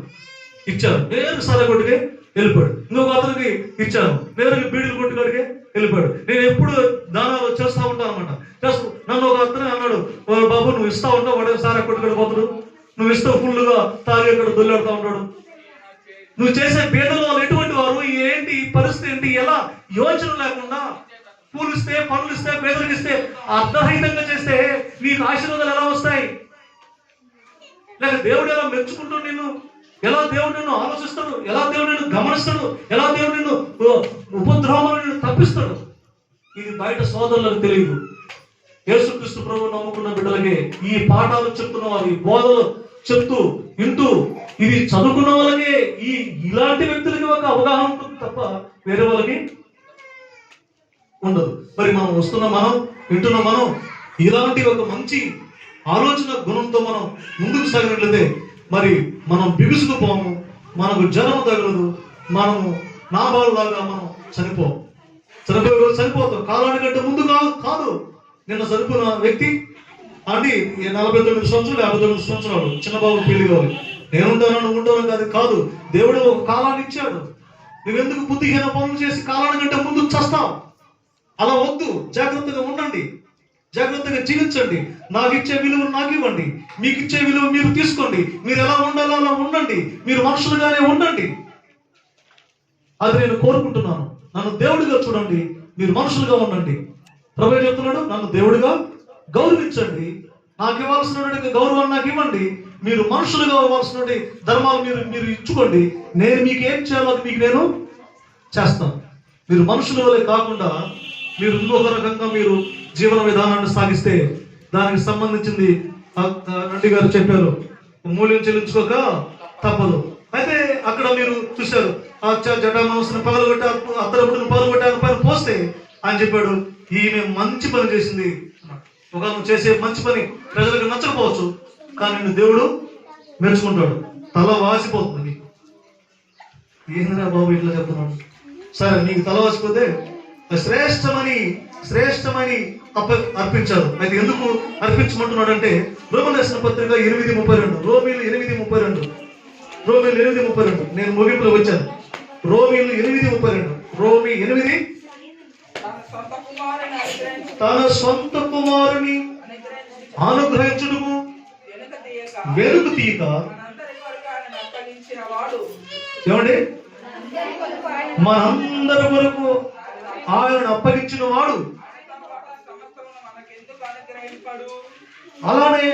ఇచ్చాను, నేను సరే కొట్టుకే వెళ్ళిపోయాడు. ఇంకొక అతనికి ఇచ్చాను, నేరుగా బీడీలు కొట్టుకాడికే వెళ్ళిపోయాడు. నేను ఎప్పుడు దానాలు చేస్తా ఉంటాను అనమాట. నన్ను ఒక అతనే అన్నాడు, బాబు నువ్వు ఇస్తా ఉంటావు, వాడే సారా కొట్టుకాడు పోతాడు, నువ్వు ఇస్తావు ఫుల్గా తాగి అక్కడ దొల్లాడుతూ ఉంటాడు. నువ్వు చేసే పేదల వాళ్ళు ఎటువంటి వారు, ఏంటి పరిస్థితి ఏంటి, ఎలా యోచన లేకుండా పూలు ఇస్తే, పనులు ఇస్తే, పేదలకు ఇస్తే, అర్ధరహితంగా చేస్తే నీకు ఆశీర్వాదాలు ఎలా వస్తాయి? లేక దేవుడు ఎలా మెచ్చుకుంటూ నిన్ను, ఎలా దేవుడు నిన్ను ఆలోచిస్తాడు, ఎలా దేవుడు నిన్ను గమనిస్తాడు, ఎలా దేవుడు నిన్ను ఉపద్రవాలను నిన్ను తప్పిస్తాడు. ఇది బయట సోదరులకు తెలియదు. యేసుక్రీస్తు ప్రభువు నమ్ముకున్న బిడ్డలకే ఈ పాఠాలు చెప్తున్న వారు, ఈ బోధలు చెప్తూ వింటూ ఇది చదువుకున్న వాళ్ళకే ఇలాంటి వ్యక్తులకి ఒక అవగాహన ఉంటుంది తప్ప వేరే వాళ్ళకి ఉండదు. మరి మనం వస్తున్నాం, మనం వింటున్నాం, మనం ఇలాంటి ఒక మంచి ఆలోచన గుణంతో మనం ముందుకు సాగినట్లయితే మరి మనం బిగుసుకుపోము, మనకు జ్వరం తగలదు, మనము నాబాలులాగా మనం చనిపోయే రోజు చనిపోతాం. కాలానికంటే ముందు కాదు. నిన్న చనిపోయిన వ్యక్తి అంటే 49 సంవత్సరాలు 59 సంవత్సరాలు చిన్నబాబు పెళ్లి కావాలి. నేనుంటాను నువ్వు ఉంటాను కాదు. దేవుడు ఒక కాలాన్ని ఇచ్చాడు. నువ్వెందుకు బుద్ధిహీన పనులు చేసి కాలానికంటే ముందు చస్తావు? అలా వద్దు. జాగ్రత్తగా ఉండండి, జాగ్రత్తగా జీవించండి. నాకు ఇచ్చే విలువ నాకు ఇవ్వండి, మీకు ఇచ్చే విలువ మీరు తీసుకోండి. మీరు ఎలా ఉండాలో అలా ఉండండి, మీరు మనుషులుగానే ఉండండి. అది నేను కోరుకుంటున్నాను. నన్ను దేవుడిగా చూడండి, మీరు మనుషులుగా ఉండండి. ప్రభువు చెప్తున్నాడు, నన్ను దేవుడిగా గౌరవించండి, నాకు ఇవ్వాల్సిన గౌరవాన్ని నాకు ఇవ్వండి. మీరు మనుషులుగా ఇవ్వాల్సిన ధర్మాలు మీరు ఇచ్చుకోండి. నేను మీకు ఏం చేయాలో అది మీకు నేను చేస్తాను. మీరు మనుషుల వల్లే కాకుండా మీరు ఇంకొక రకంగా మీరు జీవన విధానాన్ని సాగిస్తే దానికి సంబంధించింది రెడ్డి గారు చెప్పారు, మూల్యం చెల్లించుకోక తప్పదు. అయితే అక్కడ మీరు చూశారు, ఆ జటామాంసను పగలగొట్టి అత్తరపుడిని పగలగొట్టి ఆయన పైన పోస్తే ఆయన చెప్పాడు, ఈమె మంచి పని చేసింది. ఒక నువ్వు చేసే మంచి పని ప్రజలకు నచ్చకపోవచ్చు, కానీ నిన్ను దేవుడు మెచ్చుకుంటాడు. తల వాసిపోతుంది నీకు. ఏందిరా బాబు ఇట్లా చెప్తున్నాడు? సరే, నీకు తల వాసిపోతే శ్రేష్టమని అర్పించారు. అయితే ఎందుకు అర్పించమంటున్నాడు అంటే రోమీయుల రాసిన పత్రిక 8:32, రోమీయులు 8:32. నేను ముగింపులో వచ్చాను. రోమీయులు 8:32, రోమీ 8 తన సొంత కుమారుని అనుగ్రహించుటకు వెలుగు తీయక ఏమండి మనందరి వరకు ఆయన అప్పగించిన వాడు, అలానే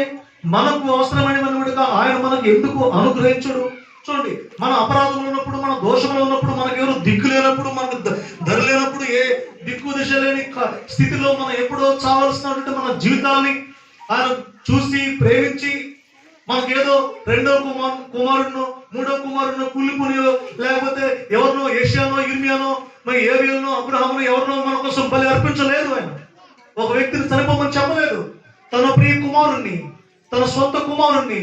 మనకు అవసరమైనగా ఆయన మనకు ఎందుకు అనుగ్రహించడు? చూడండి, మన అపరాధంలో ఉన్నప్పుడు, మన దోషంలో ఉన్నప్పుడు, మనకు ఎవరు దిక్కు లేనప్పుడు, మనకు ధర లేనప్పుడు, ఏ దిక్కు దిశ లేని స్థితిలో మనం ఎప్పుడో చావాల్సినటువంటి మన జీవితాన్ని ఆయన చూసి ప్రేమించి మనకేదో రెండో కుమారుడినో మూడో కుమారుడినో కూలిపునియో లేకపోతే ఎవరినో ఏషియానో ఇర్మియానో మరి ఏవియల్నో అబ్రహామునో ఎవరినో మన కోసం బలి అర్పించలేదు. ఆయన ఒక వ్యక్తిని చనిపోమని చెప్పలేదు. తన ప్రియ కుమారుణ్ణి, తన సొంత కుమారుణ్ణి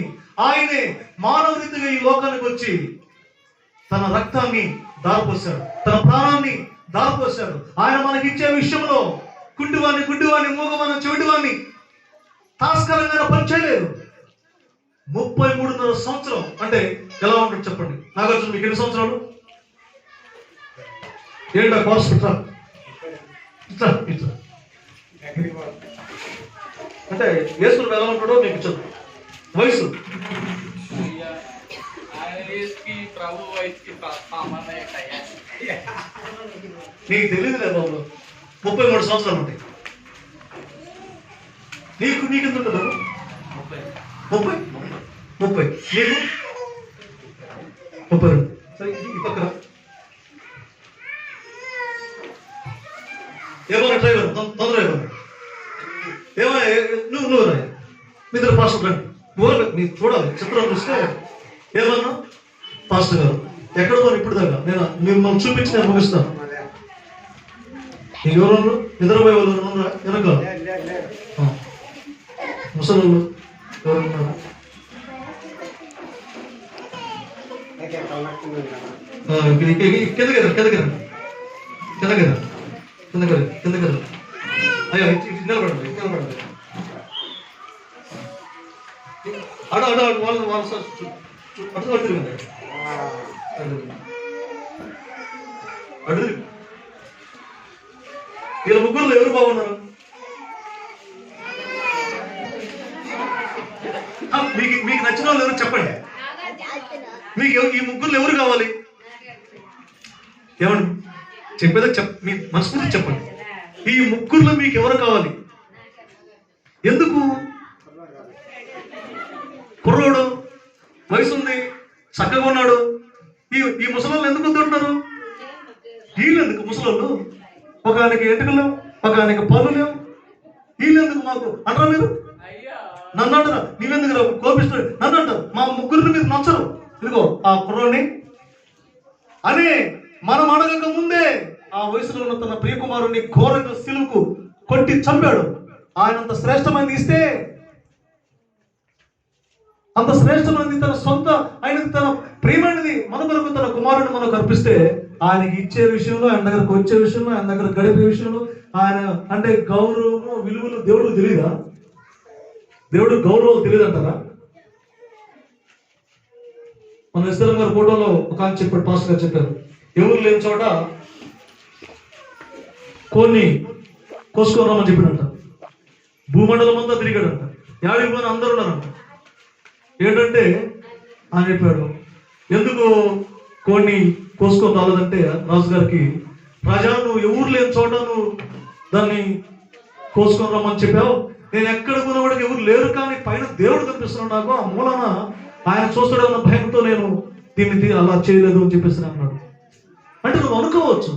ఆయనే మానవ రీతిగా ఈ లోకానికి వచ్చి తన రక్తాన్ని దారిపోశాడు, తన ప్రాణాన్ని దారిపోశాడు. ఆయన మనకిచ్చే విషయంలో గుడ్డివాణ్ణి మూగవాణ్ణి చెవిటివాణ్ణి తాస్కరంగా పనిచేయలేదు. 33.5 సంవత్సరం అంటే ఎలా ఉంటుంది చెప్పండి? నాగార్జున మీకు ఎన్ని సంవత్సరాలు? ఏంటా కోర్స్ ఇట్లా అంటే వేసుకుని ఎలా ఉంటాడో మీకు చదువు వయసు నీకు తెలియదులే బాబు. 33 సంవత్సరాలు ఉంటాయి. నీకు ఎంత ఉంటుంది బాబు? 30 నీకు 32. సరే, ఈ పక్కన ఏమన్నా డ్రైవర్ తొందర ఏమన్నా నువ్వు రాయ మీద్దరు పాస్టర్ రండి. మీరు చూడాలి, చిత్రం చూస్తే ఏమన్నా పాస్టర్ గారు ఎక్కడ పోను ఇప్పుడు దాకా మీరు మనం చూపించి నేను ముగిస్తాను. ఎవరు నిద్రపోయే వాళ్ళు ఉన్నారా? వెనక ముసలు ఎవరున్నారు? కిందకి అయ్యో నిలబడండి. వాళ్ళు అడు వీళ్ళ ముగ్గురులో ఎవరు బాగున్నారు? మీకు నచ్చిన వాళ్ళు ఎవరు చెప్పండి. మీకు ఈ ముగ్గురులో ఎవరు కావాలి? ఏమండి చెప్పేదా మీ మనస్ఫూర్తి చెప్పండి. ఈ ముగ్గురులో మీకు ఎవరు కావాలి? ఎందుకు? కుర్రోడు, వయసు ఉంది, చక్కగా ఉన్నాడు. ఈ ముసలోళ్ళు ఎందుకు వద్దంటున్నారు? వీళ్ళెందుకు ముసలోళ్ళు? ఒక ఆయనకి ఎంటుకలు, ఒక ఆయనకి పనులు లేవు, వీళ్ళెందుకు మాకు అంటారా మీరు? నన్ను అంటారా, నీవెందుకు కోపిస్తాడు నన్ను అంటారు, మా ముగ్గురిని మీరు నచ్చరు. ఇదిగో ఆ కుర్రోని అని మనం అడగక ముందే ఆ వయసులో ఉన్న తన ప్రియకుమారుని ఘోరంగా సిలువుకు కొట్టి చంపాడు. ఆయన అంత శ్రేష్టమైనది ఇస్తే, అంత శ్రేష్టమైనది తన సొంత ఆయనకి తన ప్రియమైనది మన కొరకు తన కుమారుని మనకు అర్పిస్తే, ఆయనకి ఇచ్చే విషయంలో, ఆయన దగ్గరకు వచ్చే విషయంలో, ఆయన దగ్గర గడిపే విషయంలో, ఆయన అంటే గౌరవము విలువలు దేవుడు తెలియదా? దేవుడు గౌరవం తెలియదు అంటారా? మన ఇస్రాయేల్ గారి ఫోటోలో ఒక ఆయన చెప్పాడు, పాస్టర్ గారు చెప్పారు, ఎవరు లేని చోట కొన్ని కోసుకోరామని చెప్పాడంట. భూమండలం అంతా తిరిగాడంట, యాడికి పోయిన అందరూ ఉన్నారంట. ఏంటంటే ఆయన చెప్పాడు, ఎందుకు కొన్ని కోసుకొని రాలేదంటే రాజుగారికి, రాజా నువ్వు ఎవరు లేని చోట నువ్వు దాన్ని కోసుకొని రమ్మని చెప్పావు, నేను ఎక్కడ కొనవాడికి ఎవరు లేరు కానీ పైన దేవుడు కనిపిస్తున్నాడు నాకు, ఆ మూలన ఆయన చూస్తాడన్న భయంతో నేను దీన్ని అలా చేయలేదు అని చెప్పేసి అన్నాడు. అంటే నువ్వు అనుకోవచ్చు,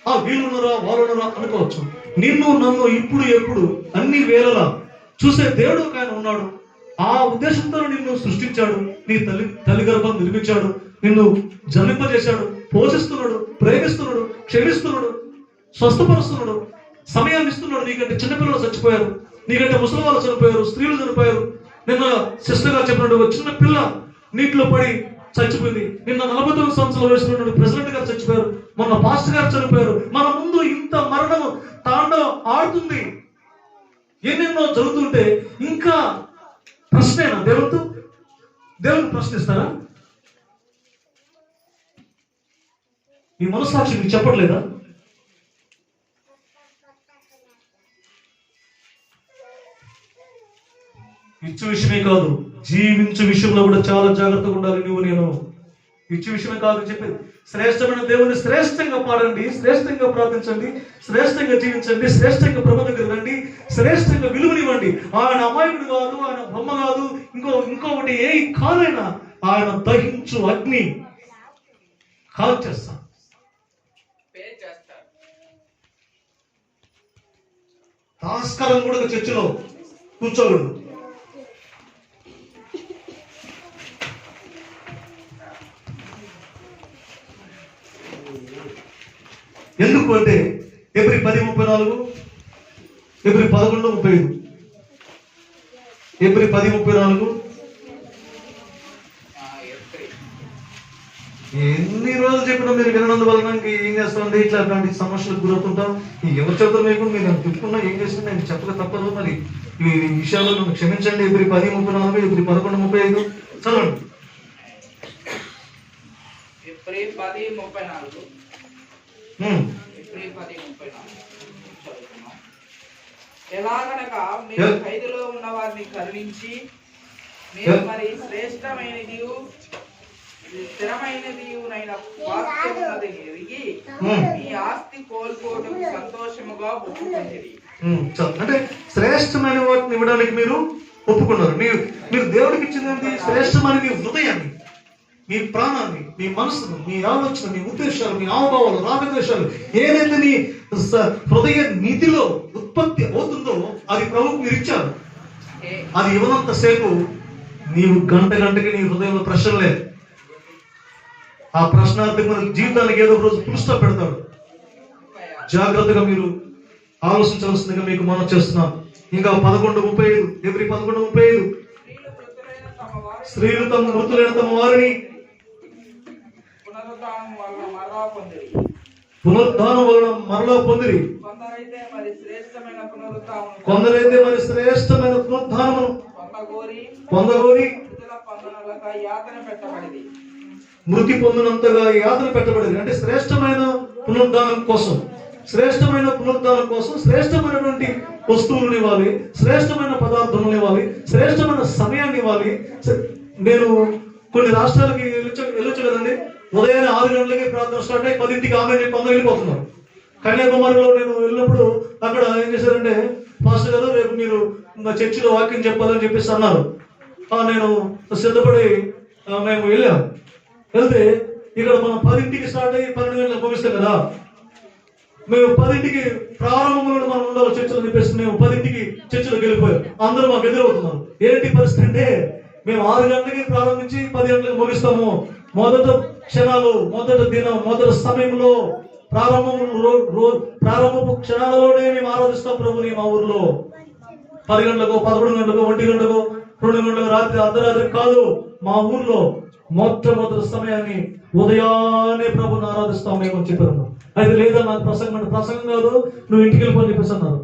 ఆ వీళ్ళున్నారా వాళ్ళున్నారా అనుకోవచ్చు. నిన్ను నన్ను ఇప్పుడు ఎప్పుడు అన్ని వేళలా చూసే దేవుడు ఒక ఆయన ఉన్నాడు. ఆ ఉద్దేశంతో నిన్ను సృష్టించాడు, నీ తల్లి గర్భం నిర్మించాడు, నిన్ను జన్మింపజేశాడు, పోషిస్తున్నాడు, ప్రేమిస్తున్నాడు, క్షమిస్తున్నాడు, స్వస్థపరుస్తున్నాడు, సమయాన్ని ఇస్తున్నాడు. నీకంటే చిన్నపిల్లలు చచ్చిపోయారు, నీకంటే ముసలి వాళ్ళు చనిపోయారు, స్త్రీలు చనిపోయారు. నిన్న సిస్టర్ గారు చెప్పినట్టు ఒక చిన్న పిల్ల నీటిలో పడి చచ్చిపోయింది. నిన్న 49 సంవత్సరాల వయసులో ప్రెసిడెంట్ గారు చచ్చిపోయారు, మొన్న పాస్టర్ గారు చనిపోయారు. మన ముందు ఇంత మరణము తాండవం ఆడుతుంది, ఎన్నెన్నో జరుగుతుంటే ఇంకా ప్రశ్నేనా దేవుడితో? దేవుడిని ప్రశ్నిస్తారా? ఈ మనస్సాక్షి మీకు చెప్పట్లేదా? ఇచ్చు విషయమే కాదు, జీవించు విషయంలో కూడా చాలా జాగ్రత్తగా ఉండాలి. నువ్వు నేను ఇచ్చు విషయమే కాదు చెప్పేది, శ్రేష్టమైన దేవుని శ్రేష్టంగా పాడండి, శ్రేష్టంగా ప్రార్థించండి, శ్రేష్టంగా జీవించండి, శ్రేష్టంగా ప్రభు దగ్గర రండి, శ్రేష్టంగా విలువనివ్వండి. ఆయన అమాయకుడు కాదు, ఆయన బొమ్మ కాదు, ఇంకొకటి ఏ కాదైనా ఆయన దహించు అగ్ని కాల్ చేస్తా. తాస్కారం కూడా చర్చిలో కూర్చోకూడదు. ఎందుకు అంటే ఎబ్రి 10:34, ఎబ్రి 11:35, ఎబ్రి 10:34. ఎన్ని రోజులు చెప్పినా మీరు వినందువలన ఏం చేస్తామండి, ఇట్లా అట్లాంటి సమస్యలకు గురవుతుంటాం. ఎవరు చెప్తారు మీకు, మీరు తిప్పుకున్నా ఏం చేస్తున్నా నేను చెప్పక తప్పదు. మరి ఈ విషయాల్లో నన్ను క్షమించండి. ఎబ్రి 10:34, ఎబ్రి 11:35 చదవండి. ఎబ్రి 10:34 ఎలాగనగా మీరు ఖైదులో ఉన్న వారిని కరుణించి, మీరు మరి శ్రేష్టమైనది స్థిరమైనది వాస్తవమున్నది ఎరిగి మీ ఆస్తి కోల్పోవడం సంతోషముగా ఒప్పుకుంటుంది. అంటే శ్రేష్టమైన వాటిని ఇవ్వడానికి మీరు ఒప్పుకున్నారు. మీరు దేవుడికి ఇచ్చింది శ్రేష్టమైన మీ హృదయాన్ని, మీ ప్రాణాన్ని, మీ మనసును, మీ ఆలోచన, మీ ఉద్దేశాలు, మీ హావభావాలు, రాగద్వేషాలు, ఏదైతే నీ హృదయ నిధిలో ఉత్పత్తి అవుతుందో అది ప్రభువుకు మీరు ఇచ్చారు. అది ఇవ్వనంత సేపు నీవు గంటకి నీ హృదయంలో ప్రశ్న లేదు. ఆ ప్రశ్నార్థకమైన జీవితానికి ఏదో రోజు పురుస్తా పెడతాడు. జాగ్రత్తగా మీరు ఆలోచించవలసిందిగా మీకు మనం చేస్తున్నాం. ఇంకా 11:35, ఎబ్రి 11:35, స్త్రీలు తమ మృతులైన తమ వారిని పునరుద్ధానం వలన మరలా పొందిరి. కొందరైతే మరి శ్రేష్టమైన పునరుద్ధానమును పొందగోరి మృతి పొందినంతగా యాతన పెట్టబడింది. అంటే శ్రేష్టమైన పునరుద్ధానం కోసం, శ్రేష్టమైన పునరుద్ధానం కోసం శ్రేష్టమైనటువంటి వస్తువులను ఇవ్వాలి, శ్రేష్టమైన పదార్థములను ఇవ్వాలి, శ్రేష్టమైన సమయాన్ని ఇవ్వాలి. నేను కొన్ని రాష్ట్రాలకి వెళ్ళొచ్చు కదండి. ఉదయాన్నే 6 గంటలకి ప్రార్థన స్టార్ట్ అయ్యి 10ంటికి ఆమె కొందరు వెళ్ళిపోతున్నారు. కన్యాకుమారిలో నేను వెళ్ళినప్పుడు అక్కడ ఏం చేశారంటే, పాస్టర్ గారు రేపు మీరు చర్చిలో వాక్యం చెప్పాలని చెప్పేసి అన్నారు. నేను సిద్ధపడి మేము వెళ్ళాం. వెళ్తే ఇక్కడ మనం 10ంటికి స్టార్ట్ అయ్యి 12 గంటలకు ముగిస్తాం కదా. మేము 10ంటికి ప్రారంభంలో మనం ఉండాలి చర్చలో చెప్పేసి మేము 10ంటికి చర్చలోకి వెళ్ళిపోయాం. అందరూ మాకు ఎదురవుతున్నారు. ఏంటి పరిస్థితి అంటే మేము 6 గంటలకి ప్రారంభించి 10 గంటలకు ముగిస్తాము. మొదట క్షణాలు, మొదటి దినం, మొదటి సమయంలో ప్రారంభపు క్షణాలలోనే మేము ఆరాధిస్తాం ప్రభుని. మా ఊర్లో 10 గంటలకు, 11 గంటలకు, 1 గంటలకు, 2 గంటలకు, రాత్రి అర్ధరాత్రి కాదు. మా ఊర్లో మొట్టమొదటి సమయాన్ని ఉదయాన్నే ప్రభుని ఆరాధిస్తాం మేము అని చెప్పారు. అయితే లేదా నాకు ప్రసంగం కాదు, నువ్వు ఇంటికి వెళ్ళిపోని చెప్పేసి అన్నారు.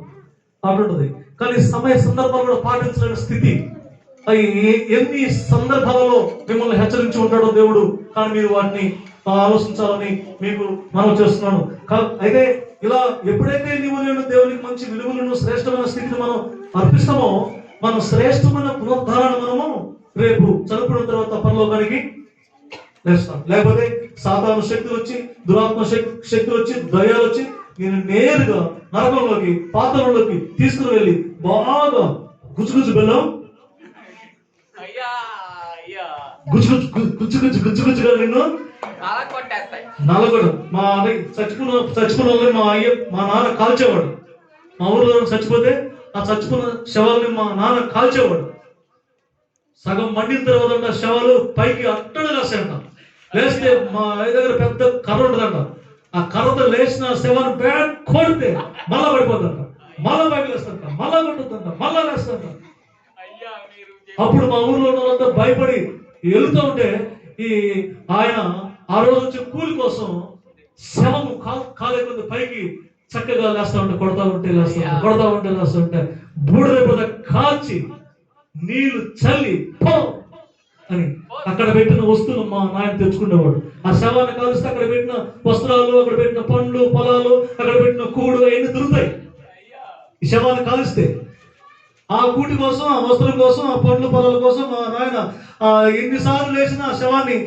అటుంటది. కానీ సమయ సందర్భాలు కూడా పాటించలేని స్థితి. ఎన్ని సందర్భాలలో మిమ్మల్ని హెచ్చరించి ఉంటాడో దేవుడు, కానీ మీరు వాటిని ఆలోచించాలని మీకు మనం చేస్తున్నాను. అయితే ఇలా ఎప్పుడైతే నేను దేవునికి మంచి విలువలను, శ్రేష్టమైన స్థితిని మనం అర్పిస్తామో, మనం శ్రేష్టమైన పునరుద్ధారాన్ని మనము రేపు చనిపోయిన తర్వాత పరలోకానికి లేస్తాం. లేకపోతే సాతాను శక్తులు వచ్చి, దురాత్మ శక్తులు వచ్చి, దయ్యాలు వచ్చి నేను నేరుగా నరకంలోకి, పాతాళంలోకి తీసుకుని వెళ్ళి బాగా గుచ్చుగుచ్చు బెల్లం గుచ్చుగుచ్చుగా నిన్ను నలగొడు. మా చచ్చిపోయిన వాళ్ళని మా నాన్న కాల్చేవాడు. మా ఊర్లో చచ్చిపోతే ఆ చచ్చిపోయిన శవాలని మా నాన్న కాల్చేవాడు. సగం మండిన తర్వాత శవాలు పైకి అట్టడు లేస్తాయంట. లేస్తే మా దగ్గర పెద్ద కర్ర ఉంటుందంట. ఆ కర్రతో లేచిన శవాన్ని బ్యాగ్ కొడితే మళ్ళా పడిపోతుందంట, మళ్ళా పైకి లేస్తాంట, మళ్ళా కొట్టుతుందంట, మళ్ళా లేస్తాంట. అప్పుడు మా ఊర్లో ఉన్న వాళ్ళంతా భయపడి వెళుతూ ఉంటే ఆయన ఆ రోజు వచ్చే కూలి కోసం శవము కాలేకుండా పైకి చక్కగా లేస్తా ఉంటే, కొడతా ఉంటే బూడిద కాల్చి నీళ్లు చల్లి పో అని అక్కడ పెట్టిన వస్తువులు మా నాయన తెచ్చుకునేవాడు. ఆ శవాన్ని కాలుస్తే అక్కడ పెట్టిన వస్త్రాలు, అక్కడ పెట్టిన పండ్లు, పొలాలు, అక్కడ పెట్టిన కూడు అవన్నీ దొరుకుతాయి. ఈ శవాన్ని కాలుస్తే ఆ కూటి కోసం, ఆ వస్త్రం కోసం, ఆ పండ్లు పొలాల కోసం మా నాయన ఎన్నిసార్లు లేచిన ఆ శవాన్ని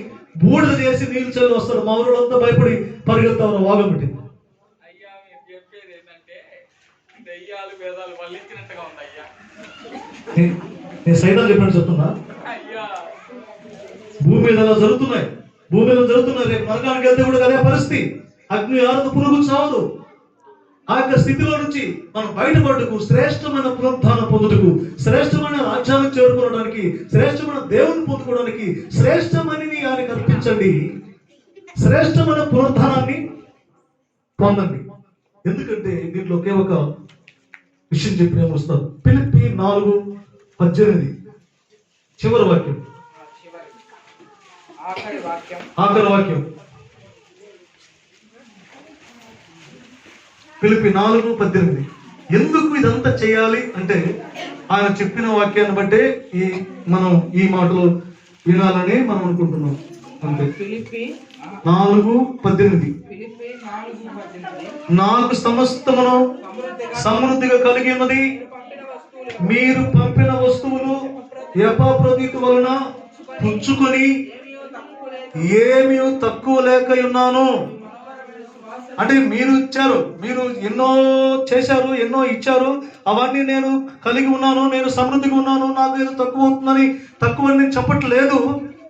బూడిద చేసి నీళ్లు చల్లి వస్తాడు. మా ఊళ్ళంతా భయపడి పరిగెత్తారు. వాగం పెట్టింది. నేను సైతాలు చెప్పినట్టు చెప్తున్నా. భూమి మీద జరుగుతున్నాయి. రేపు నరకానికి వెళ్తే కూడా అదే పరిస్థితి. అగ్ని ఆరదు, పురుగు చావదు. ఆ యొక్క స్థితిలో నుంచి మనం బయటపడటకు, శ్రేష్టమైన పునరుద్ధానం పొందుటకు, శ్రేష్టమైన రాజ్యాన్ని చేరుకోవడానికి, శ్రేష్టమైన దేవుని పొందుకోవడానికి శ్రేష్టమని ఆయనకు అర్పించండి. శ్రేష్టమైన పునరుద్ధానాన్ని పొందండి. ఎందుకంటే దీంట్లో ఒకే ఒక విషయం చెప్పి నేను వస్తాను. ఫిలిప్పీ 4:18 చివరి వాక్యం, ఆఖరి వాక్యం. ఫిలిప్పీ 4:18. ఎందుకు ఇదంతా చేయాలి అంటే ఆయన చెప్పిన వాక్యాన్ని బట్టే మనం ఈ మాటలు వినాలని మనం అనుకుంటున్నాం. అంతే. 4:18. నాకు సమస్తమును సమృద్ధిగా కలిగి ఉన్నది, మీరు పంపిన వస్తువులు ఎపాఫ్రోదితు వలన పుచ్చుకొని ఏమీ తక్కువ లేక ఉన్నాను. అంటే మీరు ఇచ్చారు, మీరు ఎన్నో చేశారు, ఎన్నో ఇచ్చారు, అవన్నీ నేను కలిగి ఉన్నాను, నేను సమృద్ధిగా ఉన్నాను, నాకు ఏదో తక్కువ అవుతుందని తక్కువ నేను చెప్పట్లేదు.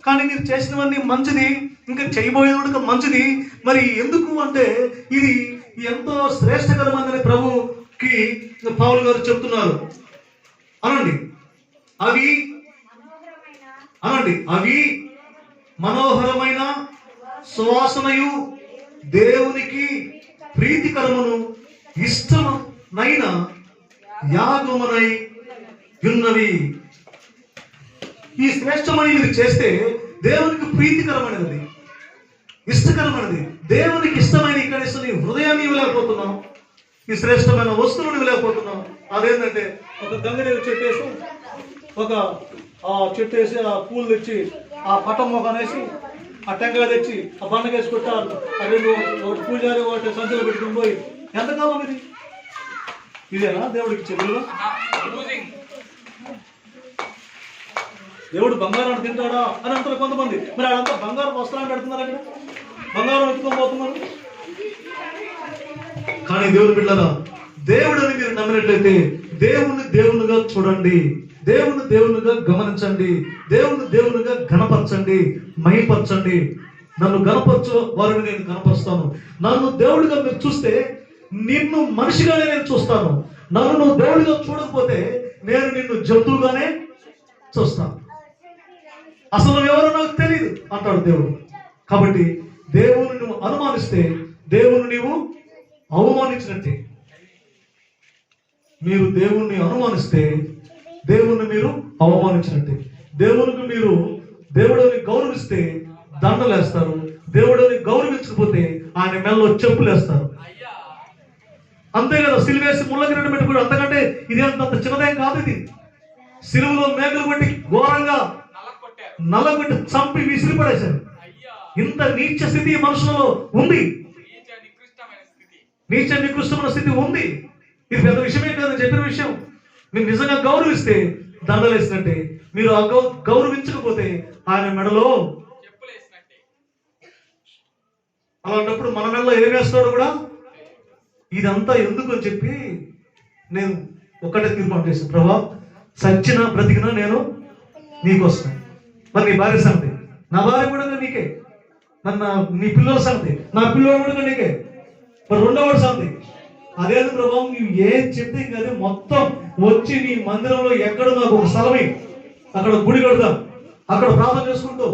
కానీ మీరు చేసినవన్నీ మంచిది, ఇంకా చేయబోయేది కూడా మంచిది. మరి ఎందుకు అంటే ఇది ఎంతో శ్రేష్టకరమైనదని ప్రభుకి పౌలు గారు చెప్తున్నారు. అనండి అవి మనోహరమైన సువాసనయు దేవునికి ప్రీతికరమును ఇష్టమైన యాగమునై ఉన్నవి. ఈ శ్రేష్టమని మీరు చేస్తే దేవునికి ప్రీతికరమైనది, ఇష్టకరమైనది, దేవునికి ఇష్టమైన కనీసం నీ హృదయాన్ని ఇవ్వలేకపోతున్నాం, ఈ శ్రేష్టమైన వస్తువులను ఇవ్వలేకపోతున్నాం. అదేంటంటే ఒక గంగరేవు చెట్టేసి, ఒక చెట్టు వేసి, ఆ పూలు తెచ్చి, ఆ పటం మొగనేసి, ఆ టెంకాయ తెచ్చి, ఆ బండకేసి కొట్టారు. అవి ఒకటి పూజారి ఒకటి సంచులు పెట్టుకుని పోయి ఎంతకాలం ఇది? ఇదేనా దేవుడికి చెవులు? దేవుడు బంగారాన్ని తింటాడా అని అంటారు కొంతమంది. మరి అదంతా బంగారం వస్త్రాన్ని పెడుతున్నారు, అక్కడ బంగారం ఎత్తుకొని పోతున్నారు. కానీ దేవుని బిడ్డలారా, దేవుడని మీరు నమ్మినట్లయితే దేవుని దేవునిగా చూడండి, దేవుని దేవునిగా గమనించండి, దేవుని దేవునిగా ఘనపరచండి, మహిపరచండి. నన్ను గణపరచు వారిని నేను గణపరుస్తాను. నన్ను దేవుడిగా మీరు చూస్తే నిన్ను మనిషిగానే నేను చూస్తాను. నన్ను నువ్వు దేవుడిగా చూడకపోతే నేను నిన్ను జంతువుగానే చూస్తాను. అసలు ఎవరో నాకు తెలియదు అంటాడు దేవుడు. కాబట్టి దేవుని నువ్వు అనుమానిస్తే దేవుని నీవు అవమానించినట్టే. మీరు దేవుణ్ణి అనుమానిస్తే దేవుణ్ణి మీరు అవమానించినట్టే. దేవునికి మీరు దేవుడిని గౌరవిస్తే దండలేస్తారు, దేవుడిని గౌరవించకపోతే ఆయన మెల్లో చెప్పులేస్తారు. అంతే కదా. సిలువేసి ముళ్ళగిరెడ్డి పెట్టుకోడు. అంతకంటే ఇది అంత చిన్నదేం కాదు. ఇది సిలువలో మేకలు కొట్టి ఘోరంగా నల్లగొట్టి చంపి విసిరి పడేశారు. ఇంత నీచ స్థితి మనుషులలో ఉంది. నీచ నికృష్టమైన స్థితి ఉంది. ఇది పెద్ద విషయమే కాదు, చెప్పిన విషయం. మీరు నిజంగా గౌరవిస్తే దండలేసినట్టే. మీరు గౌరవించకపోతే ఆయన మెడలో. అలాంటప్పుడు మన మెడలో ఏం వేస్తాడో కూడా. ఇదంతా ఎందుకు అని చెప్పి నేను ఒక్కటే తీర్మానం చేశాను, ప్రభా సచ్చినా బ్రతికినా నేను నీకోసం. మరి నీ భార్య సంగతి, నా భార్య కూడా నీకే. మరి నీ పిల్లల సంగతి, నా పిల్లలు కూడా నీకే. మరి రెండోవాడు సంగతి అదేది ప్రభావం. నువ్వు ఏం చెప్తే ఇంకా అదే మొత్తం వచ్చి నీ మందిరంలో ఎక్కడ నాకు ఒక స్థలమే, అక్కడ గుడి కడతాం, అక్కడ ప్రార్థన చేసుకుంటూ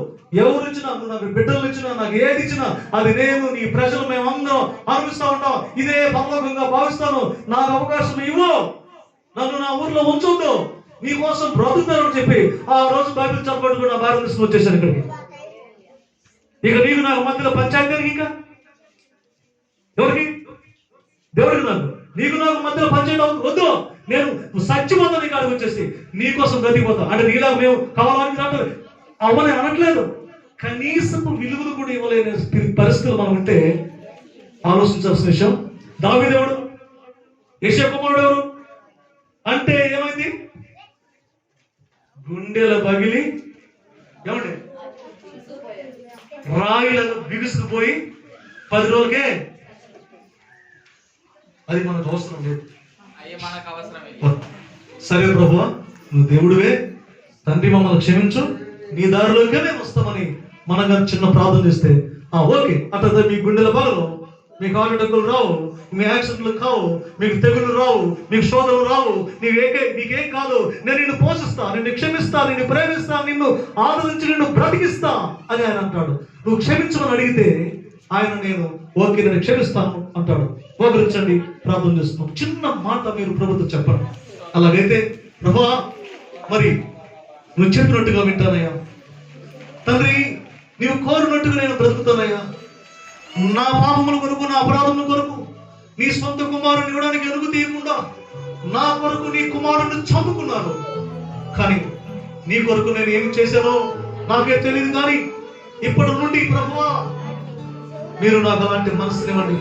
ఎవరు ఇచ్చినా, నువ్వు నాకు బిడ్డలు ఇచ్చినా, నాకు ఏది ఇచ్చినా అది నేను నీ ప్రజలు మేమందరం అనుభవిస్తూ ఉంటాం. ఇదే పరలోకంగా భావిస్తాను. నాకు అవకాశం ఇవ్వు, నన్ను నా ఊర్లో ఉంచొద్దు, నీ కోసం బ్రతుకుతానని చెప్పి ఆ రోజు బైబిల్ చదవబడుకుని నా భార్య తీసుకుని వచ్చేసాను ఇక్కడికి. ఇక నీకు నాకు మధ్యలో పంచాయతీ ఇంకా ఎవరికి? దేవుడికి నాకు, నీకు నాకు మధ్యలో పంచాయతీ వద్దు. నేను సచ్చిపోతా నీకు అడిగి వచ్చేసి నీకోసం బ్రతికిపోతా. అంటే నీలా మేము కావాలని రాదు అవనే అనట్లేదు. కనీసపు విలువలు కూడా ఇవ్వలేని పరిస్థితులు మనం ఉంటే ఆలోచించాల్సిన విషయం. దావీదు ఎవడు? యెషయా కుమారుడు ఎవరు? అంటే ఏమైంది? గుండెల పగిలి ఏమండి రాయిలను బిగుసుకుపోయి 10 రోజులకే. అది మనకు అవసరం లేదు. సరే ప్రభువా, నువ్వు దేవుడివే, తండ్రి మమ్మల్ని క్షమించు, నీ దారిలోకే మేము వస్తామని మనం కానీ చిన్న ప్రార్థన చేస్తే ఓకే. అట్లా మీ గుండెల పగలు, మీకు ఆటడక్కులు రావు, మీ యాక్సిడెంట్లు కావు, మీకు తెగులు రావు, మీకు శోధనలు రావు, నీకేం కాదు. నేను నిన్ను పోషిస్తా, నిన్ను క్షమిస్తా, నిన్ను ప్రేమిస్తా, నిన్ను ఆదరించి నిన్ను బ్రతికిస్తా అని ఆయన అంటాడు. నువ్వు క్షమించమని అడిగితే ఆయన నేను ఓకే నేను క్షమిస్తాను అంటాడు. మోకరించండి, ప్రార్థన చేస్తున్నాం. చిన్న మాట మీరు ప్రభుత్వం చెప్పండి. అలాగైతే ప్రభా మరి నువ్వు చెప్పినట్టుగా వింటానయ్యా తండ్రి, నీవు కోరినట్టుగా నేను బ్రతుకుతానయ్యా. నా పాపముల కొరకు, నా అపరాధముల కొరకు నీ సొంత కుమారుని ఇవ్వడానికి ఎరుగు తీయకుండా నా కొరకు నీ కుమారుని చంపుకున్నాను. కానీ నీ కొరకు నేను ఏమి చేశానో నాకే తెలియదు. కానీ ఇప్పటి నుండి ప్రభువా మీరు నాకు అలాంటి మనసునివ్వండి,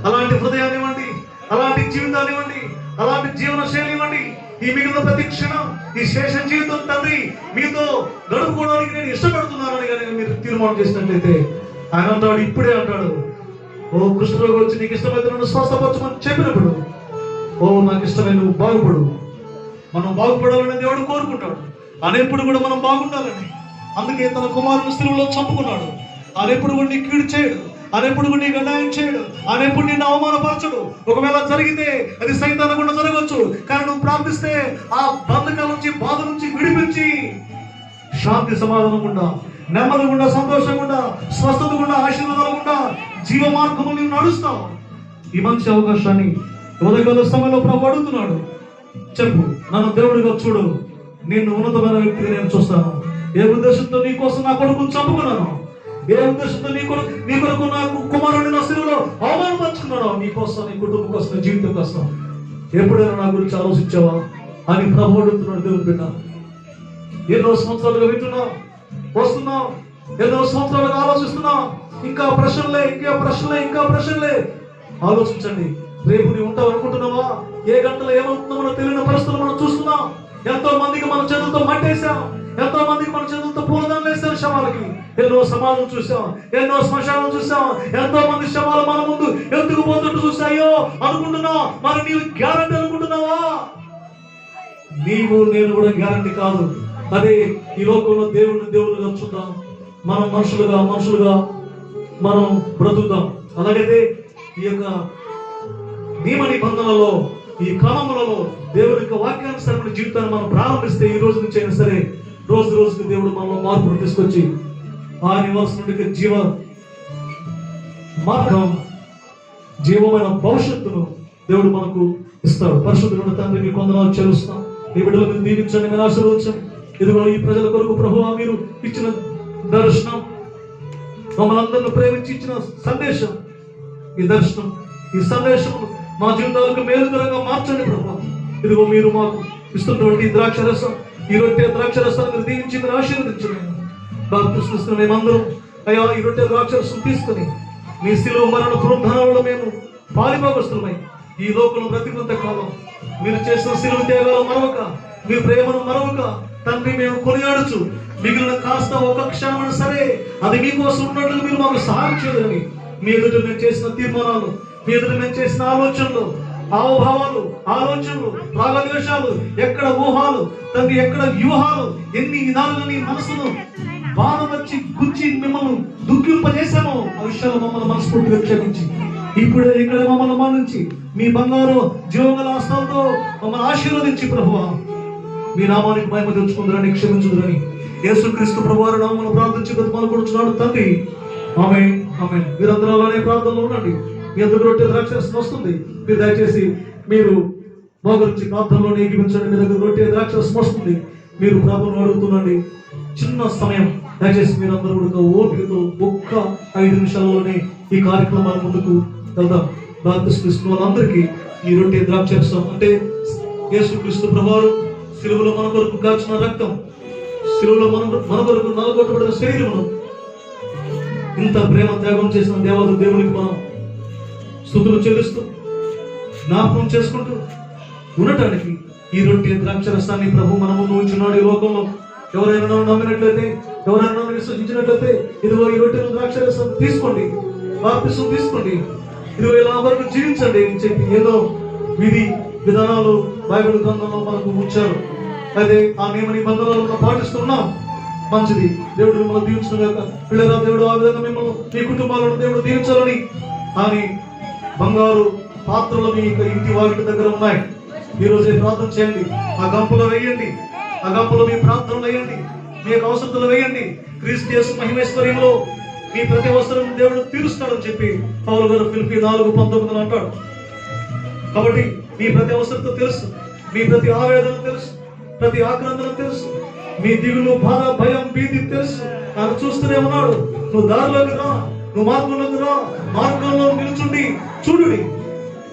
అలాంటి హృదయాన్ని ఇవ్వండి, అలాంటి జీవితాన్ని ఇవ్వండి, అలాంటి జీవన శైలి ఇవ్వండి. ఈ మిగిలిన ప్రతి క్షణం, ఈ శేష జీవితం తండ్రి మీతో గడుపుకోవడానికి నేను ఇష్టపడుతున్నానని కానీ మీరు తీర్మానం చేసినట్లయితే ఆయన అంటాడు, ఇప్పుడే అంటాడు, ఓ కృష్ణుడు వచ్చి నీకు ఇష్టమైతే నన్ను స్వస్థపరచమని చెప్పినప్పుడు నాకు ఇష్టమే, నువ్వు బాగుపడు. మనం బాగుపడాలని దేవుడు కోరుకుంటాడు. అనేప్పుడు కూడా మనం బాగుండాలని. అందుకే తన కుమారుని సిలువలో చంపుకున్నాడు. అనేప్పుడు కూడా నీ కీడు చేయడు, అనేప్పుడు కూడా నీకు అన్యాయం చేయడు, అనేప్పుడు నిన్ను అవమానపరచడు. ఒకవేళ జరిగితే అది సైతాన్ని కూడా జరగవచ్చు. కానీ నువ్వు ప్రార్థిస్తే ఆ బంధకాల నుంచి, బాధ నుంచి విడిపించి శాంతి సమాధానం గుండా, నెమ్మది గుండా, సంతోషం గుండా, స్వస్థత గుండా, ఆశీర్వాదాలు గుండా జీవ మార్గము నీవు నడుస్తావు. ఈ మంచి అవకాశాన్ని ఉదయకాల సమయంలో ప్రభు అడుగుతున్నాడు. చెప్పు, నన్ను దేవుడిగా చూడు, నిన్ను ఉన్నతమైన వ్యక్తిని నేను చూస్తాను. ఏ ఉద్దేశంతో నీ కోసం నా కొడుకుని చంపుకున్నాను, ఏ ఉద్దేశంతో నీ కొరకు నాకు కుమారుని నా సిలువలో అవమానపరుచుకున్నాను, నీ కోసం, నీ కుటుంబం కోసం, నీ జీవితం కోసం ఎప్పుడైనా నా గురించి ఆలోచించావా అని ప్రభు అడుగుతున్నాడు. దేవుని బిడ్డ, ఎన్నో సంవత్సరాలుగా వింటున్నావు, వస్తున్నావు, ఎన్నో సంవత్సరాలుగా ఆలోచిస్తున్నావు. ఇంకా ప్రశ్నలే, ఇంకా ప్రశ్నలే, ఇంకా ప్రశ్నలే. ఆలోచించండి. రేపు నీవు ఉంటావు అనుకుంటున్నావా? ఏ గంటలో ఏమవుతుందో మనం తెలియని పరిస్థితులు మనం చూస్తున్నాం. ఎంతో మందికి మన చేతులతో మట్టేసాం, ఎంతో మందికి మన చేతులతో పూలదానం వేసాం శవాలకి. ఎన్నో సమాధులు చూసాం, ఎన్నో శ్మశానాలు చూసాం, ఎంతో మంది శవాలు మన ముందు ఎందుకు పోతుంటూ చూసాయో అనుకుంటున్నావు. మరి నీవు గ్యారంటీ అనుకుంటున్నావా? నీవు నేను కూడా గ్యారంటీ కాదు. అదే ఈ లోకంలో దేవుడిగా చూద్దాం, మనం మనుషులుగా మనం బ్రతుకుదాం. అలాగైతే ఈ యొక్క నియమ నిబంధనలలో, ఈ క్రమములలో దేవుని యొక్క వాక్యానుసారమైన జీవితాన్ని మనం ప్రారంభిస్తే ఈ రోజు నుంచి అయినా సరే రోజు రోజుకి దేవుడు మనలో మార్పును తీసుకొచ్చి ఆయన ఇవ్వాల్సిన జీవ మార్గం, జీవమైన భవిష్యత్తును దేవుడు మనకు ఇస్తాడు. పరిశుద్ధుడు తండ్రి మీ కొందనాలు చెల్లిస్తాం. ఈ బిడ్డలు మీరు దీవించండి, మీరు ఆశీర్వదించండి. ఇదిగో ఈ ప్రజల కొరకు ప్రభువా మీరు ఇచ్చిన దర్శనం, మమ్మల్ని అందరిని ప్రేమించి ఇచ్చిన సందేశం, ఈ దర్శనం, ఈ సందేశం మా జీవితాలకు మేలుకరంగా మార్చండి ప్రభువా. ఇదిగో మీరు మాకు ఇస్తున్నటువంటి ఈ ద్రాక్షరసం, ఈ రొట్టె ద్రాక్షరసాన్ని మీరు దీవించి మీరు ఆశీర్వదించండి. బాప్తిస్మం మేమందరం అయ్యా ఈ రొట్టె ద్రాక్షరసం తీసుకుని మీ శిలువ మరణ పునరుద్ధానంలో మేము పాలిభాగస్తులమై ఈ లోకంలో బ్రతికినంత కాలం మీరు చేసిన శిలువ త్యాగాలు మరొక, మీ ప్రేమను మరొక తండ్రి మేము కొనియాడుచు మిగిలిన కాస్త ఒక క్షణమైన సరే అది మీకోసం ఉన్నట్లు మీరు మాకు సహాయం చేయాలని మీ ఎదుట మేము చేసిన తీర్మానాలు, మీ ఎదుట మేము చేసిన ఆలోచనలు, హావభావాలు, ఆలోచనలు, రాగద్వేషాలు, ఎక్కడ ఊహాలు తండ్రి, ఎక్కడ వ్యూహాలు, ఎన్ని విధాలుగా నీ మనసును బాధ వచ్చి గుచ్చి మిమ్మల్ని దుఃఖింపజేశామో ఆ విషయాలు మమ్మల్ని మనస్ఫూర్తిగా క్షమించి ఇప్పుడే ఇక్కడ మమ్మల్ని మన్నించి మీ బంగారు జీవగల హస్తాలతో మమ్మల్ని ఆశీర్వదించి ప్రభువా మీ నామానికి మహిమ తెచ్చుకుందరని క్షమించుదురని యేసుక్రీస్తు ప్రభువారి నామమున ప్రార్థించి బ్రతిమాలుకొనుచున్నాడు తండ్రి. ఆమేన్, ఆమేన్. మీరందరూ అలానే ప్రార్థనలో ఉండండి. మీ అందరూ రొట్టె ద్రాక్షరసం వస్తుంది. మీరు దయచేసి మీరు మా గురించి ప్రార్థనలో ఏకీపించండి. మీ దగ్గర రొట్టె ద్రాక్షరసం వస్తుంది. మీరు ప్రార్థనలో అడుగుతుండండి. చిన్న సమయం దయచేసి మీరందరూ కూడా ఓపికతో ఒక్క 5 నిమిషాల్లోనే ఈ కార్యక్రమాల ముందుకు వెళ్దాం. బాప్తిస్మ వాళ్ళందరికీ ఈ రొట్టె ద్రాక్షరసం అంటే యేసుక్రీస్తు ప్రభువారు శిలువలో మన కొరకు కాచిన రక్తం, శిలువలో మన కొరకు నలగొట్టబడిన శరీరమును ఇంత ప్రేమ త్యాగం చేసిన దేవునికి మనం స్తుతులు చెల్లిస్తూ జ్ఞాపకం చేసుకుంటూ ఉండటానికి ఈ రొట్టె ద్రాక్షరసాన్ని ప్రభు మన ముందు ఉంచున్నాడు. ఈ లోకంలో ఎవరైనా నమ్మినట్లయితే, ఎవరైనా విశ్వసించినట్లయితే ఇదిగో ఈ రొట్టె ద్రాక్షరసం తీసుకోండి, బాప్తిసం తీసుకోండి, ఇదిగో ఇలా వరకు జీవించండి అని చెప్పి ఏదో విధి విధానాలు బైబిల్ గ్రంథంలో మనకు ఉంచారు. అయితే ఆ నియమ నిబంధనలు మనం పాటిస్తున్నాం, మంచిది. దేవుడు మిమ్మల్ని దీవించడం కాక పిల్లరా, దేవుడు ఆ విధంగా మిమ్మల్ని మీ కుటుంబాలను దేవుడు దీవించాలని. కానీ బంగారు పాత్రలు మీ ఇంటి వాటి దగ్గర ఉన్నాయి. ఈ రోజే ప్రార్థన చేయండి, ఆ గంపలో వేయండి, ఆ గంపలో మీ ప్రార్థనలు వేయండి, మీ యొక్క అవసరతలు వేయండి. క్రీస్తు యేసు మహిమేశ్వర్యంలో మీ ప్రతి అవసరం దేవుడు తీరుస్తాడని చెప్పి పౌలు గారు ఫిలిప్పీ 4:19 అంటాడు. కాబట్టి మీ ప్రతి అవసరత తెలుసు, మీ ప్రతి ఆవేదన తెలుసు, ప్రతి ఆక్రందన తెలుసు, మీ దిగులు, బాధ, భయం, భీతి తెలుసు. ఆయన చూస్తూనే ఉన్నాడు. నువ్వు దారిలోకి రా, నువ్వు మార్గంలోకి రా, మార్గంలో నిలుచుండి చూడుడి.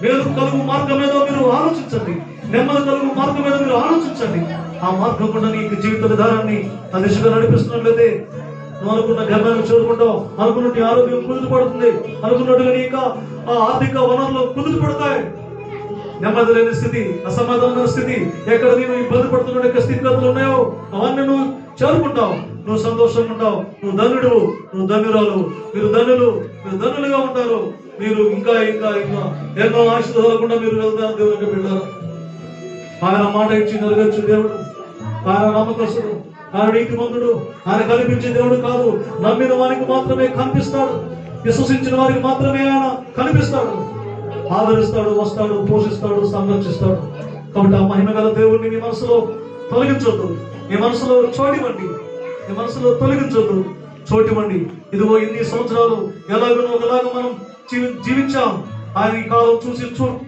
మేలు కలుగు మార్గం ఏదో మీరు ఆలోచించండి, నెమ్మది కలుగు మార్గం ఏదో మీరు ఆలోచించండి. ఆ మార్గం కూడా నీకు జీవిత విధానాన్ని ఆ దిశగా నడిపిస్తున్నట్లయితే నువ్వు అనుకున్న గమ్యాన్ని చేరుకుంటావు, అనుకున్నట్టు ఆరోగ్యం కుదుటపడుతుంది, అనుకున్నట్టుగా నీ యొక్క ఆర్థిక వనరులు కుదుటపడతాయి. నెమ్మది లేని స్థితి, అసమాధాన స్థితి, ఎక్కడ నేను ఇబ్బంది పడుతున్న స్థితిగతులు ఉన్నాయో అవన్నీ నువ్వు చేరుకుంటావు. నువ్వు సంతోషంగా ఉంటావు, నువ్వు ధన్యుడు, నువ్వు ధన్యురాలు, మీరు ధన్యులు, మీరు ధన్యులుగా ఉంటారు. మీరు ఇంకా ఇంకా ఇంకా ఎన్నో ఆశ తగలకుండా మీరు వెళ్తారు. దేవునికి బిడ్డలు, ఆయన మాట ఇచ్చి నెరవేర్చు దేవుడు, ఆయన నమ్మకస్తుడు, ఆయన నీతిమంతుడు, ఆయన కనిపించే దేవుడు కాదు. నమ్మిన వారికి మాత్రమే కనిపిస్తాడు, విశ్వసించిన వారికి మాత్రమే ఆయన కనిపిస్తాడు, ఆదరిస్తాడు, వస్తాడు, పోషిస్తాడు, సంరక్షిస్తాడు. కాబట్టి ఆ మహిమ గల దేవుడిని మీ మనసులో తొలగించొద్దు, మీ మనసులో చోటివ్వండి, మీ మనసులో తొలగించొద్దు, చోటివ్వండి. ఇదిగో ఇన్ని సంవత్సరాలు ఎలాగనో ఒకలాగా మనం జీవించాం. ఆయన ఈ కాలం చూసి